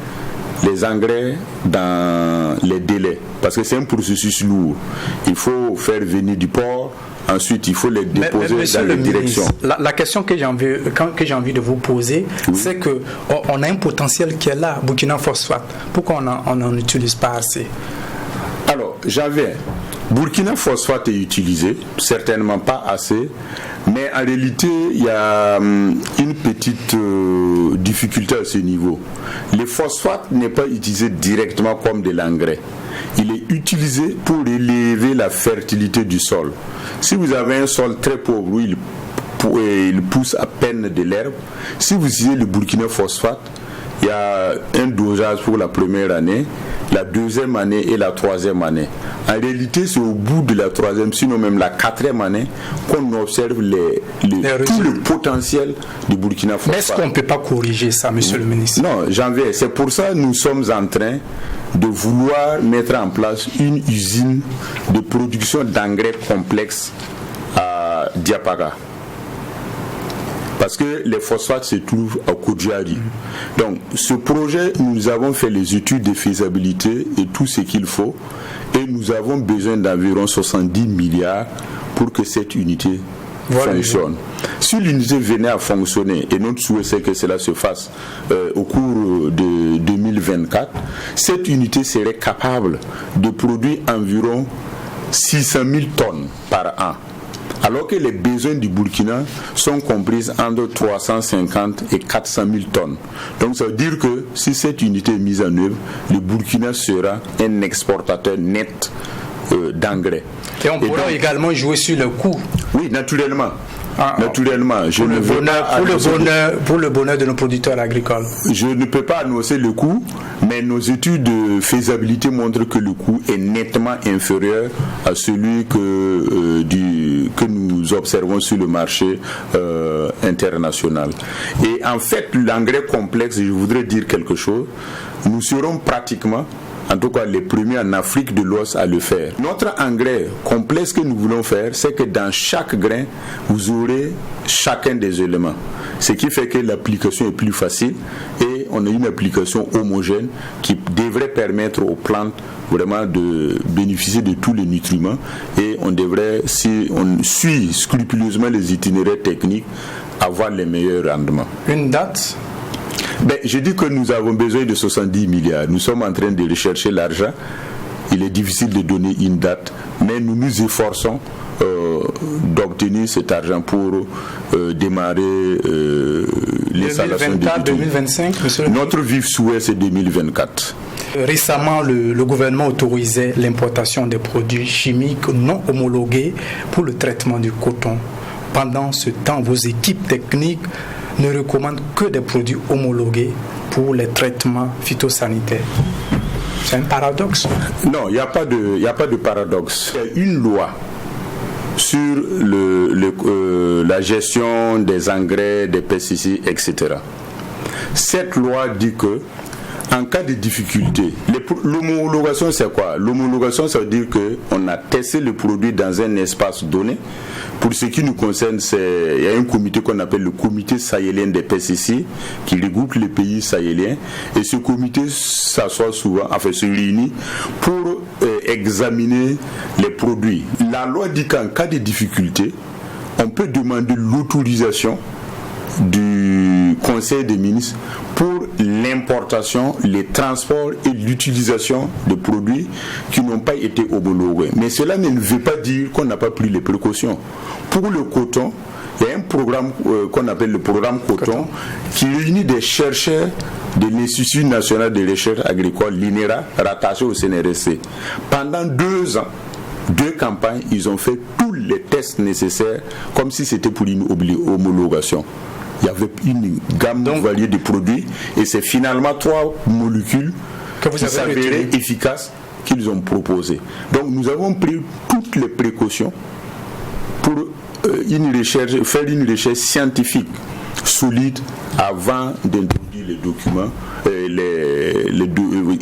[SPEAKER 2] les engrais dans les délais, parce que c'est un processus lourd. Il faut faire venir du port, ensuite il faut les déposer dans les directions.
[SPEAKER 1] La question que j'ai envie de vous poser, c'est que on a un potentiel qui est là, Burkina Phosphate. Pourquoi on n'en utilise pas assez?
[SPEAKER 2] Alors, Burkina Phosphate est utilisé, certainement pas assez, mais en réalité, il y a une petite difficulté à ce niveau. Le phosphate n'est pas utilisé directement comme de l'engrais. Il est utilisé pour élever la fertilité du sol. Si vous avez un sol très pauvre où il pousse à peine de l'herbe, si vous utilisez le Burkina Phosphate, il y a un dosage pour la première année, la deuxième année et la troisième année. En réalité, c'est au bout de la troisième, sinon même la quatrième année, qu'on observe tout le potentiel du Burkina Faso.
[SPEAKER 1] Mais est-ce qu'on ne peut pas corriger ça, monsieur le ministre?
[SPEAKER 2] Non, j'en vais. C'est pour ça que nous sommes en train de vouloir mettre en place une usine de production d'engrais complexes à Diapaga. Parce que les phosphates se trouvent à Kodjari. Donc, ce projet, nous avons fait les études de faisabilité et tout ce qu'il faut. Et nous avons besoin d'environ 70 milliards pour que cette unité fonctionne. Si l'unité venait à fonctionner, et notre souhait c'est que cela se fasse au cours de 2024, cette unité serait capable de produire environ 600 000 tonnes par an. Alors que les besoins du Burkina sont compris entre 350 et 400 000 tonnes. Donc ça veut dire que si cette unité est mise en œuvre, le Burkina sera un exportateur net d'engrais.
[SPEAKER 1] Et on pourra également jouer sur le coût.
[SPEAKER 2] Oui, naturellement. Naturellement,
[SPEAKER 1] pour le bonheur de nos producteurs agricoles.
[SPEAKER 2] Je ne peux pas annoncer le coût, mais nos études de faisabilité montrent que le coût est nettement inférieur à celui que nous observons sur le marché international. Et en fait, l'engrais complexe, je voudrais dire quelque chose, nous serons pratiquement, en tout cas les premiers en Afrique de l'Ouest à le faire. Notre engrais complexe que nous voulons faire, c'est que dans chaque grain, vous aurez chacun des éléments. Ce qui fait que l'application est plus facile et on a une application homogène qui devrait permettre aux plantes vraiment de bénéficier de tous les nutriments, et on devrait, si on suit scrupuleusement les itinéraires techniques, avoir les meilleurs rendements.
[SPEAKER 1] Une date?
[SPEAKER 2] Je dis que nous avons besoin de 70 milliards. Nous sommes en train de rechercher l'argent. Il est difficile de donner une date, mais nous nous efforçons d'obtenir cet argent pour démarrer l'installation de
[SPEAKER 1] 2025, monsieur le ministre.
[SPEAKER 2] Notre vif souhait, c'est 2024.
[SPEAKER 1] Récemment, le gouvernement autorisait l'importation des produits chimiques non homologués pour le traitement du coton. Pendant ce temps, vos équipes techniques ne recommandent que des produits homologués pour les traitements phytosanitaires. C'est un paradoxe?
[SPEAKER 2] Non, il n'y a pas de paradoxe. Il y a une loi sur la gestion des engrais, des pesticides, etc. Cette loi dit que en cas de difficulté, l'homologation c'est quoi? L'homologation, ça veut dire qu'on a testé le produit dans un espace donné. Pour ce qui nous concerne, il y a un comité qu'on appelle le comité sahélien des pesticides qui regroupe les pays sahéliens, et ce comité s'assoit souvent, se réunit pour examiner les produits. La loi dit qu'en cas de difficulté, on peut demander l'autorisation du Conseil des ministres pour l'importation, les transports et l'utilisation de produits qui n'ont pas été homologués. Mais cela ne veut pas dire qu'on n'a pas pris les précautions. Pour le coton, il y a un programme qu'on appelle le programme coton qui réunit des chercheurs de l'Institut national de recherche agricole, l'INERA, rattaché au CNRSC. Pendant 2 ans, 2 campagnes, ils ont fait tous les tests nécessaires comme si c'était pour une homologation. Il y avait une gamme variée de produits, et c'est finalement 3 molécules qui s'avérait efficace qu'ils ont proposé. Donc nous avons pris toutes les précautions pour faire une recherche scientifique solide avant d'introduire les documents,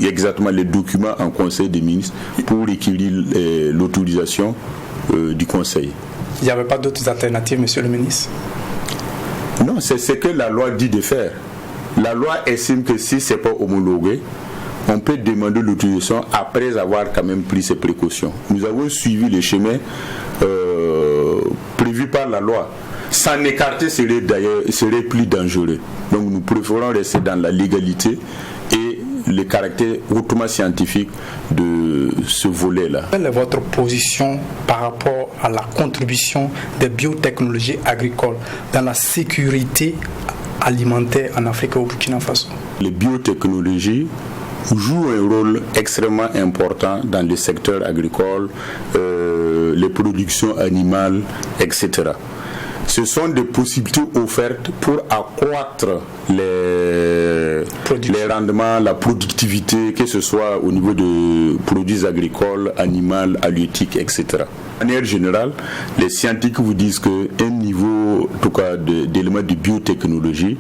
[SPEAKER 2] exactement les documents en Conseil des ministres pour requérir l'autorisation du Conseil.
[SPEAKER 1] Il n'y avait pas d'autres alternatives, monsieur le ministre?
[SPEAKER 2] Non, c'est ce que la loi dit de faire. La loi estime que si ce n'est pas homologué, on peut demander l'autorisation après avoir quand même pris ses précautions. Nous avons suivi le chemin prévu par la loi. S'en écarter serait plus dangereux. Donc nous préférons rester dans la légalité et le caractère hautement scientifique de ce volet-là.
[SPEAKER 1] Quelle est votre position par rapport à la contribution des biotechnologies agricoles dans la sécurité alimentaire en Afrique et au Burkina Faso?
[SPEAKER 2] Les biotechnologies jouent un rôle extrêmement important dans le secteur agricole, les productions animales, etc. Ce sont des possibilités offertes pour accroître les rendements, la productivité, que ce soit au niveau de produits agricoles, animaux, halieutiques, etc. De manière générale, les scientifiques vous disent qu'un niveau, en tout cas, d'éléments de biotechnologie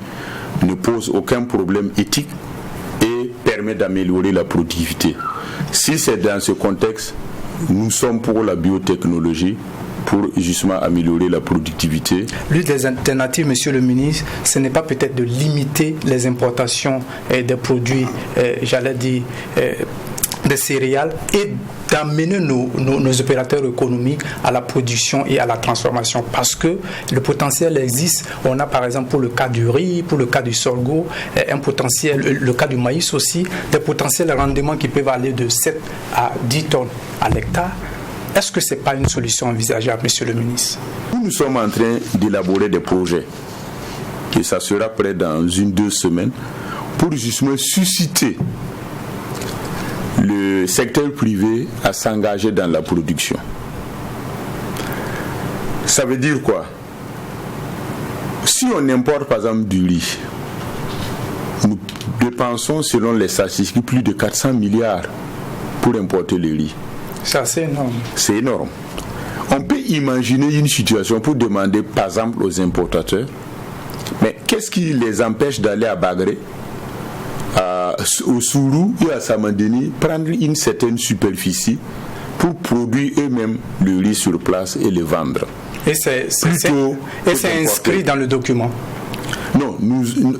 [SPEAKER 2] ne pose aucun problème éthique et permet d'améliorer la productivité. Si c'est dans ce contexte, nous sommes pour la biotechnologie, pour justement améliorer la productivité.
[SPEAKER 1] L'une des alternatives, monsieur le ministre, ce n'est pas peut-être de limiter les importations des produits, des céréales, et d'amener nos opérateurs économiques à la production et à la transformation, parce que le potentiel existe. On a par exemple pour le cas du riz, pour le cas du sorgho, un potentiel, le cas du maïs aussi, des potentiels rendements qui peuvent aller de 7 à 10 tonnes à l'hectare. Est-ce que ce n'est pas une solution envisageable, monsieur le ministre?
[SPEAKER 2] Nous sommes en train d'élaborer des projets, et ça sera prêt dans 1-2 semaines, pour justement susciter le secteur privé à s'engager dans la production. Ça veut dire quoi? Si on importe par exemple du riz, nous dépensons selon les statistiques plus de 400 milliards pour importer le riz.
[SPEAKER 1] C'est assez énorme.
[SPEAKER 2] C'est énorme. On peut imaginer une situation pour demander par exemple aux importateurs, mais qu'est-ce qui les empêche d'aller à Bagré, au Sourou et à Samandeni, prendre une certaine superficie pour produire eux-mêmes le riz sur place et le vendre?
[SPEAKER 1] Et c'est inscrit dans le document?
[SPEAKER 2] Non,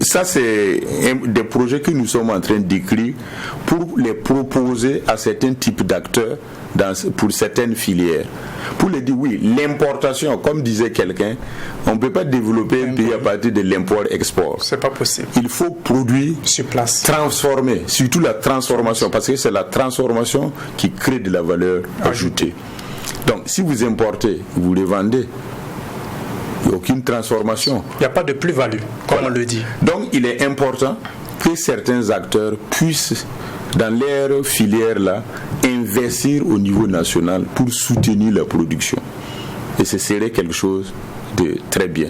[SPEAKER 2] ça c'est des projets que nous sommes en train d'écrire pour les proposer à certains types d'acteurs pour certaines filières. Pour les dire oui, l'importation, comme disait quelqu'un, on ne peut pas développer un pays à partir de l'import-export.
[SPEAKER 1] C'est pas possible.
[SPEAKER 2] Il faut produire
[SPEAKER 1] sur place,
[SPEAKER 2] transformer, surtout la transformation, parce que c'est la transformation qui crée de la valeur ajoutée. Donc si vous importez, vous les vendez. Il n'y a aucune transformation.
[SPEAKER 1] Il n'y a pas de plus-value, comme on le dit.
[SPEAKER 2] Donc il est important que certains acteurs puissent, dans leur filière-là, investir au niveau national pour soutenir la production. Et ce serait quelque chose de très bien.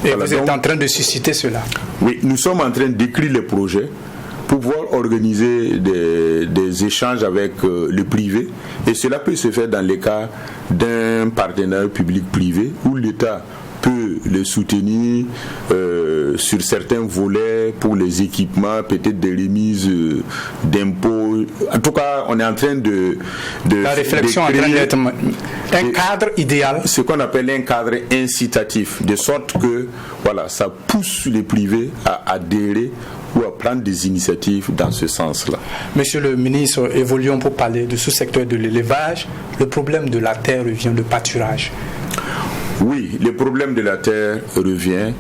[SPEAKER 1] Et voilà, vous êtes en train de susciter cela?
[SPEAKER 2] Oui, nous sommes en train d'écrire les projets pour pouvoir organiser des échanges avec le privé, et cela peut se faire dans le cas d'un partenaire public-privé où l'État peut les soutenir sur certains volets pour les équipements, peut-être des remises d'impôts. En tout cas, on est en train de
[SPEAKER 1] la réflexion en train d'être un cadre idéal.
[SPEAKER 2] Ce qu'on appelle un cadre incitatif, de sorte que voilà, ça pousse les privés à adhérer ou à prendre des initiatives dans ce sens-là.
[SPEAKER 1] Monsieur le ministre, évoluons pour parler de ce secteur de l'élevage. Le problème de la terre revient, de pâturage.
[SPEAKER 2] Oui, le problème de la terre revient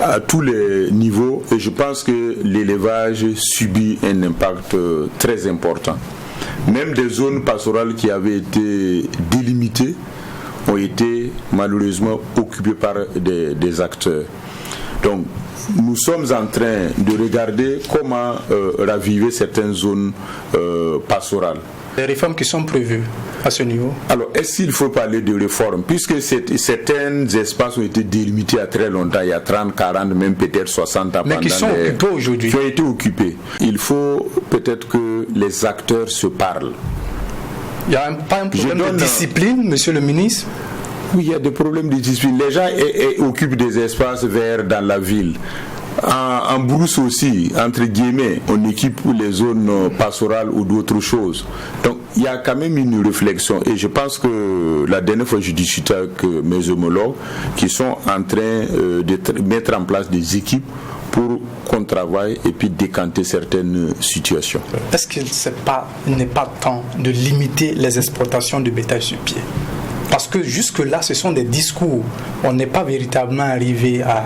[SPEAKER 2] à tous les niveaux, et je pense que l'élevage subit un impact très important. Même des zones pastorales qui avaient été délimitées ont été malheureusement occupées par des acteurs. Donc, nous sommes en train de regarder comment raviver certaines zones pastorales.
[SPEAKER 1] Les réformes qui sont prévues à ce niveau.
[SPEAKER 2] Alors, est-ce qu'il faut parler de réformes? Puisque certains espaces ont été délimités à très longtemps, il y a 30, 40, même peut-être 60 ans.
[SPEAKER 1] Mais qui sont occupés aujourd'hui.
[SPEAKER 2] Qui ont été occupés. Il faut peut-être que les acteurs se parlent.
[SPEAKER 1] Il n'y a pas un problème de discipline, monsieur le ministre?
[SPEAKER 2] Oui, il y a des problèmes de discipline. Les gens occupent des espaces verts dans la ville. En brousse aussi, entre guillemets, on équipe les zones pastorales ou d'autres choses. Donc, il y a quand même une réflexion. Et je pense que la dernière fois, je discutais avec mes homologues qui sont en train de mettre en place des équipes pour qu'on travaille et puis décanter certaines situations.
[SPEAKER 1] Est-ce qu'il n'est pas temps de limiter les exportations de bétail sur pied? Parce que jusque-là, ce sont des discours. On n'est pas véritablement arrivé à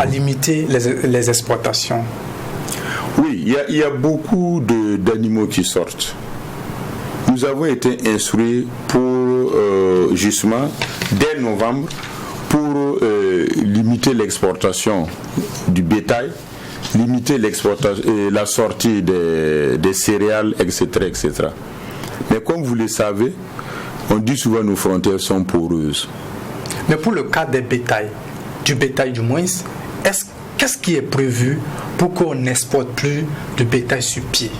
[SPEAKER 1] limiter les exploitations.
[SPEAKER 2] Oui, il y a beaucoup d'animaux qui sortent. Nous avons été instruits pour, justement, dès novembre, pour limiter l'exportation du bétail, limiter la sortie des céréales, etc., etc. Mais comme vous le savez, on dit souvent que nos frontières sont poreuses.
[SPEAKER 1] Mais pour le cas des bétails, du bétail du moins, qu'est-ce qui est prévu pour qu'on n'exporte plus de bétail sur pied?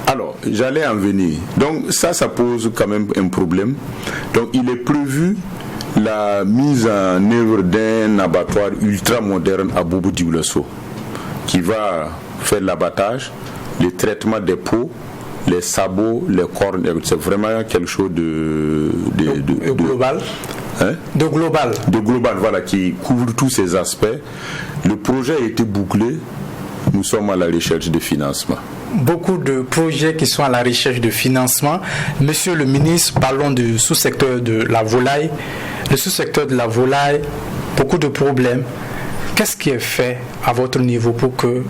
[SPEAKER 2] Alors, j'allais en venir. Donc ça pose quand même un problème. Donc il est prévu la mise en œuvre d'un abattoir ultra moderne à Bobo-Dioulasso qui va faire l'abattage, le traitement des peaux, les sabots, les cornes. C'est vraiment quelque chose de
[SPEAKER 1] global.
[SPEAKER 2] Hein?
[SPEAKER 1] De global,
[SPEAKER 2] voilà, qui couvre tous ces aspects. Le projet a été bouclé. Nous sommes à la recherche de financement.
[SPEAKER 1] Beaucoup de projets qui sont à la recherche de financement. Monsieur le ministre, parlons du sous-secteur de la volaille. Le sous-secteur de la volaille, beaucoup de problèmes. Qu'est-ce qui est fait à votre niveau pour que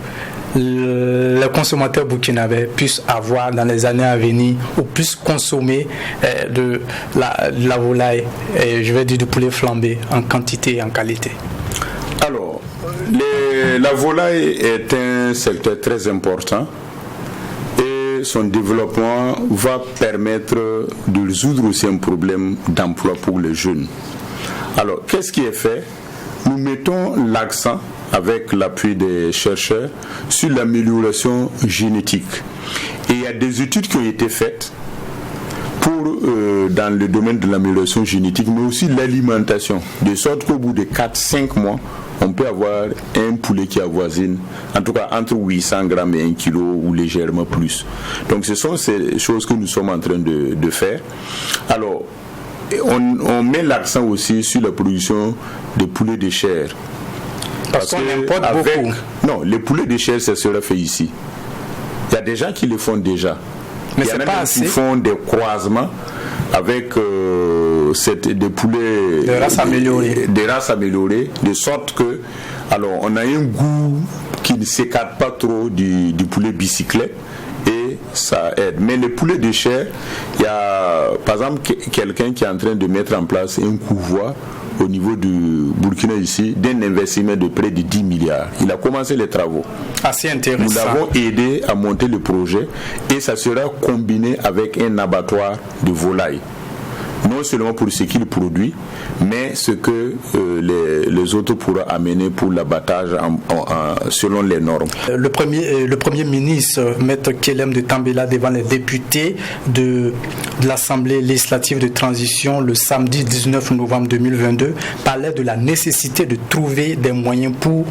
[SPEAKER 1] les consommateurs burkinabés puissent avoir dans les années à venir ou puissent consommer de la volaille, je vais dire du poulet flambé en quantité et en qualité?
[SPEAKER 2] Alors, la volaille est un secteur très important et son développement va permettre de résoudre aussi un problème d'emploi pour les jeunes. Alors, qu'est-ce qui est fait? Nous mettons l'accent, avec l'appui des chercheurs, sur l'amélioration génétique. Et il y a des études qui ont été faites dans le domaine de l'amélioration génétique, mais aussi l'alimentation, de sorte qu'au bout de 4-5 mois, on peut avoir un poulet qui avoisine, en tout cas entre 800 grammes et 1 kg ou légèrement plus. Donc ce sont ces choses que nous sommes en train de faire. Alors, on met l'accent aussi sur la production de poulets de chair.
[SPEAKER 1] Parce qu'on importe beaucoup.
[SPEAKER 2] Non, les poulets de chair, ça sera fait ici. Il y a des gens qui le font déjà.
[SPEAKER 1] Mais c'est pas assez.
[SPEAKER 2] Ils font des croisements avec des poulets
[SPEAKER 1] de race améliorée.
[SPEAKER 2] Des races améliorées, de sorte que, alors, on a un goût qui ne s'écarte pas trop du poulet bicyclette. Et ça aide. Mais les poulets de chair, il y a par exemple quelqu'un qui est en train de mettre en place un couvoir au niveau du Burkina ici, d'un investissement de près de 10 milliards. Il a commencé les travaux.
[SPEAKER 1] Assez intéressant.
[SPEAKER 2] Nous l'avons aidé à monter le projet et ça sera combiné avec un abattoir de volaille. Non seulement pour ce qu'il produit, mais ce que les autres pourront amener pour l'abattage selon les normes.
[SPEAKER 1] Le premier ministre, Maître Kelem de Tambela, devant les députés de l'Assemblée législative de transition le samedi 19 novembre 2022, parlait de la nécessité de trouver des moyens pour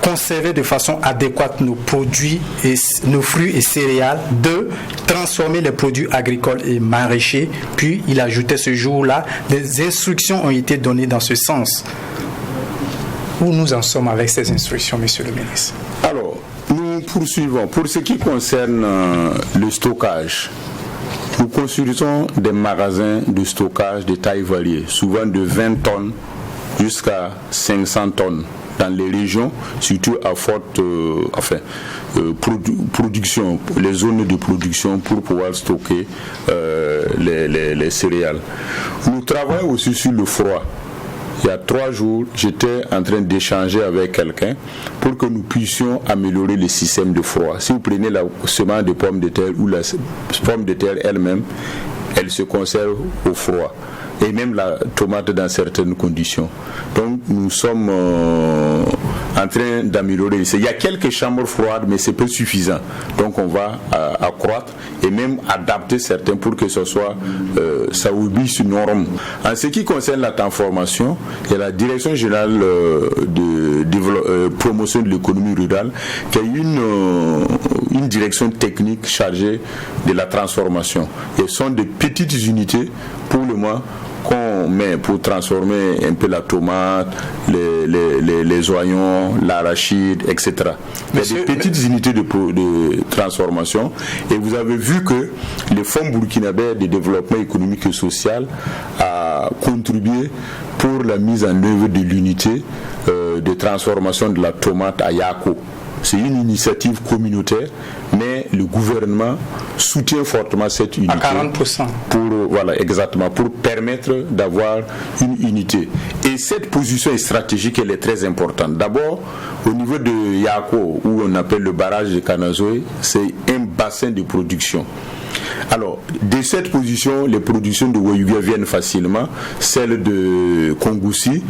[SPEAKER 1] conserver de façon adéquate nos produits, nos fruits et céréales, 2. Transformer les produits agricoles et maraîchers. Puis il ajoutait ce jour-là, des instructions ont été données dans ce sens. Où nous en sommes avec ces instructions, monsieur le ministre?
[SPEAKER 2] Alors, nous poursuivons. Pour ce qui concerne le stockage, nous construisons des magasins de stockage de taille variée, souvent de 20 tonnes jusqu'à 500 tonnes. Dans les régions, surtout à forte production, les zones de production pour pouvoir stocker les céréales. Nous travaillons aussi sur le froid. il y a 3 jours, j'étais en train d'échanger avec quelqu'un pour que nous puissions améliorer le système de froid. Si vous prenez la semence de pommes de terre ou la pomme de terre elle-même, elle se conserve au froid. Et même la tomate dans certaines conditions. Donc nous sommes en train d'améliorer. Il y a quelques chambres froides, mais c'est peu suffisant. Donc on va accroître et même adapter certains pour que ce soit ça oblige une norme. En ce qui concerne la transformation, il y a la Direction générale de promotion de l'économie rurale qui a une direction technique chargée de la transformation. Et ce sont des petites unités pour le moment qu'on met pour transformer un peu la tomate, les oignons, l'arachide, etc. Il y a des petites unités de transformation et vous avez vu que le Fonds burkinabé de développement économique et social a contribué pour la mise en œuvre de l'unité de transformation de la tomate à Yako. C'est une initiative communautaire, mais le gouvernement soutient fortement cette unité.
[SPEAKER 1] À 40%.
[SPEAKER 2] Pour permettre d'avoir une unité. Et cette position est stratégique, elle est très importante. D'abord, au niveau de Yako, où on appelle le barrage de Kanazoe, c'est un bassin de production. Alors, de cette position, les productions de Wayuga viennent facilement, celles de Kongoussi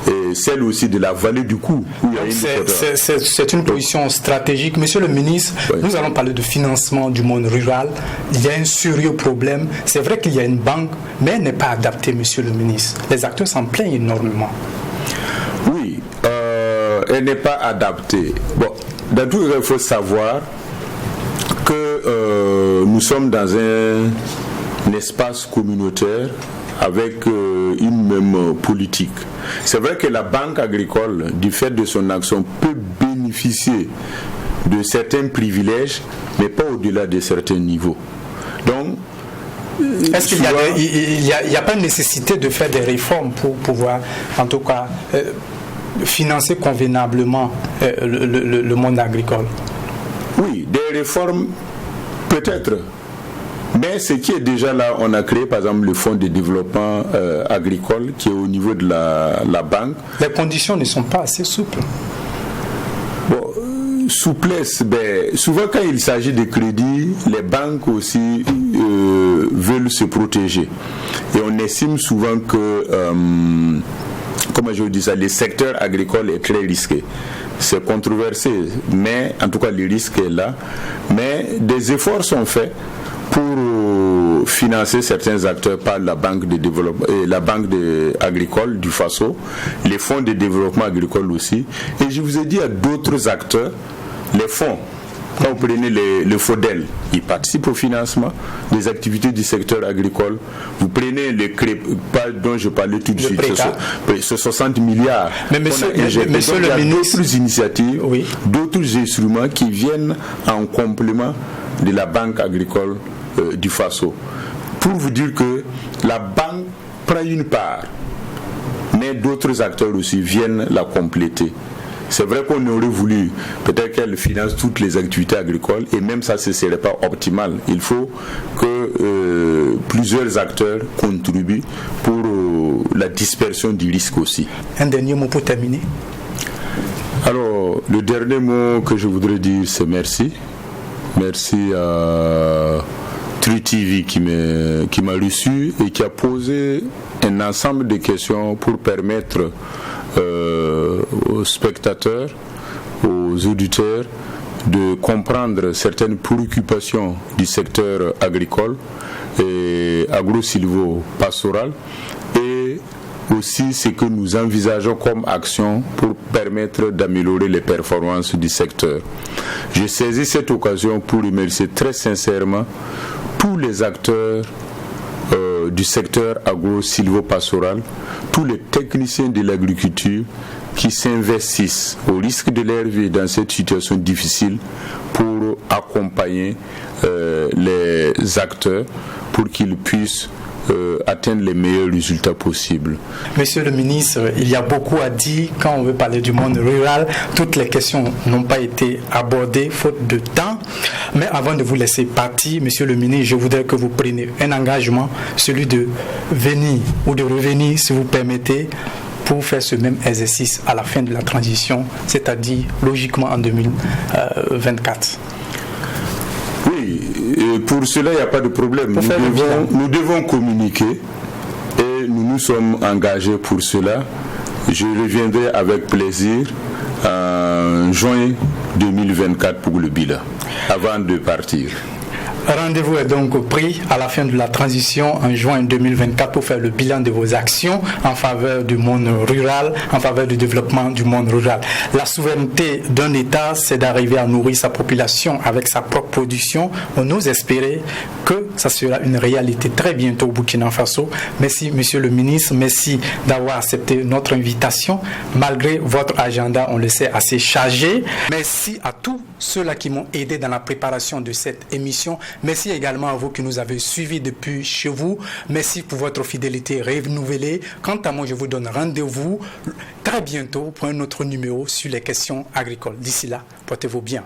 [SPEAKER 2] et celles aussi de la vallée du Cou.
[SPEAKER 1] C'est une position stratégique. Monsieur le ministre, nous allons parler de financement du monde rural. Il y a un sérieux problème. C'est vrai qu'il y a une banque, mais elle n'est pas adaptée, monsieur le ministre. Les acteurs s'en plaignent énormément.
[SPEAKER 2] Oui, elle n'est pas adaptée. Bon, dans tout cas, il faut savoir que nous sommes dans un espace communautaire avec une même politique. C'est vrai que la banque agricole, du fait de son action, peut bénéficier de certains privilèges, mais pas au-delà de certains niveaux. Donc,
[SPEAKER 1] est-ce qu'il n'y a pas nécessité de faire des réformes pour pouvoir, en tout cas, financer convenablement le monde agricole?
[SPEAKER 2] Oui, des réformes, peut-être. Mais ce qui est déjà là, on a créé par exemple le fonds de développement agricole qui est au niveau de la banque.
[SPEAKER 1] Les conditions ne sont pas assez souples.
[SPEAKER 2] Bon, souplesse, souvent quand il s'agit de crédit, les banques aussi veulent se protéger. Et on estime souvent que, comment je dis ça, le secteur agricole est très risqué. C'est controversé, mais en tout cas le risque est là. Mais des efforts sont faits pour financer certains acteurs par la banque de développement, la banque agricole du Faso, les fonds de développement agricole aussi. Et je vous ai dit à d'autres acteurs, les fonds. Quand vous prenez le FODEL, ils participent au financement des activités du secteur agricole. Vous prenez le CREPA dont je parlais tout de suite, ce 60 milliards.
[SPEAKER 1] Mais monsieur le ministre,
[SPEAKER 2] d'autres initiatives, oui, d'autres instruments qui viennent en complément de la banque agricole du Faso. Pour vous dire que la banque prend une part, mais d'autres acteurs aussi viennent la compléter. C'est vrai qu'on aurait voulu, peut-être qu'elle finance toutes les activités agricoles, et même ça, ce ne serait pas optimal. Il faut que plusieurs acteurs contribuent pour la dispersion du risque aussi.
[SPEAKER 1] Un dernier mot pour terminer.
[SPEAKER 2] Alors, le dernier mot que je voudrais dire, c'est merci. Merci à TruTV qui m'a reçu et qui a posé un ensemble de questions pour permettre aux spectateurs, aux auditeurs de comprendre certaines préoccupations du secteur agricole et agro-silvo-pastoral et aussi ce que nous envisageons comme action pour permettre d'améliorer les performances du secteur. Je saisis cette occasion pour remercier très sincèrement tous les acteurs du secteur agro-silvo-pastoral, tous les techniciens de l'agriculture qui s'investissent au risque de leur vie dans cette situation difficile pour accompagner les acteurs pour qu'ils puissent atteindre les meilleurs résultats possibles.
[SPEAKER 1] Monsieur le ministre, il y a beaucoup à dire quand on veut parler du monde rural. Toutes les questions n'ont pas été abordées faute de temps. Mais avant de vous laisser partir, monsieur le ministre, je voudrais que vous preniez un engagement, celui de venir ou de revenir, si vous permettez, pour faire ce même exercice à la fin de la transition, c'est-à-dire logiquement en 2024?
[SPEAKER 2] Oui, et pour cela, il n'y a pas de problème. Nous devons communiquer et nous nous sommes engagés pour cela. Je reviendrai avec plaisir en juin 2024 pour le bilan, avant de partir.
[SPEAKER 1] Rendez-vous est donc pris à la fin de la transition en juin 2024 pour faire le bilan de vos actions en faveur du monde rural, en faveur du développement du monde rural. La souveraineté d'un État, c'est d'arriver à nourrir sa population avec sa propre production. On ose espérer que ça sera une réalité très bientôt au Burkina Faso. Merci, Monsieur le ministre. Merci d'avoir accepté notre invitation. Malgré votre agenda, on le sait, assez chargé. Merci à tous ceux-là qui m'ont aidé dans la préparation de cette émission. Merci également à vous qui nous avez suivis depuis chez vous. Merci pour votre fidélité renouvelée. Quant à moi, je vous donne rendez-vous très bientôt pour un autre numéro sur les questions agricoles. D'ici là, portez-vous bien.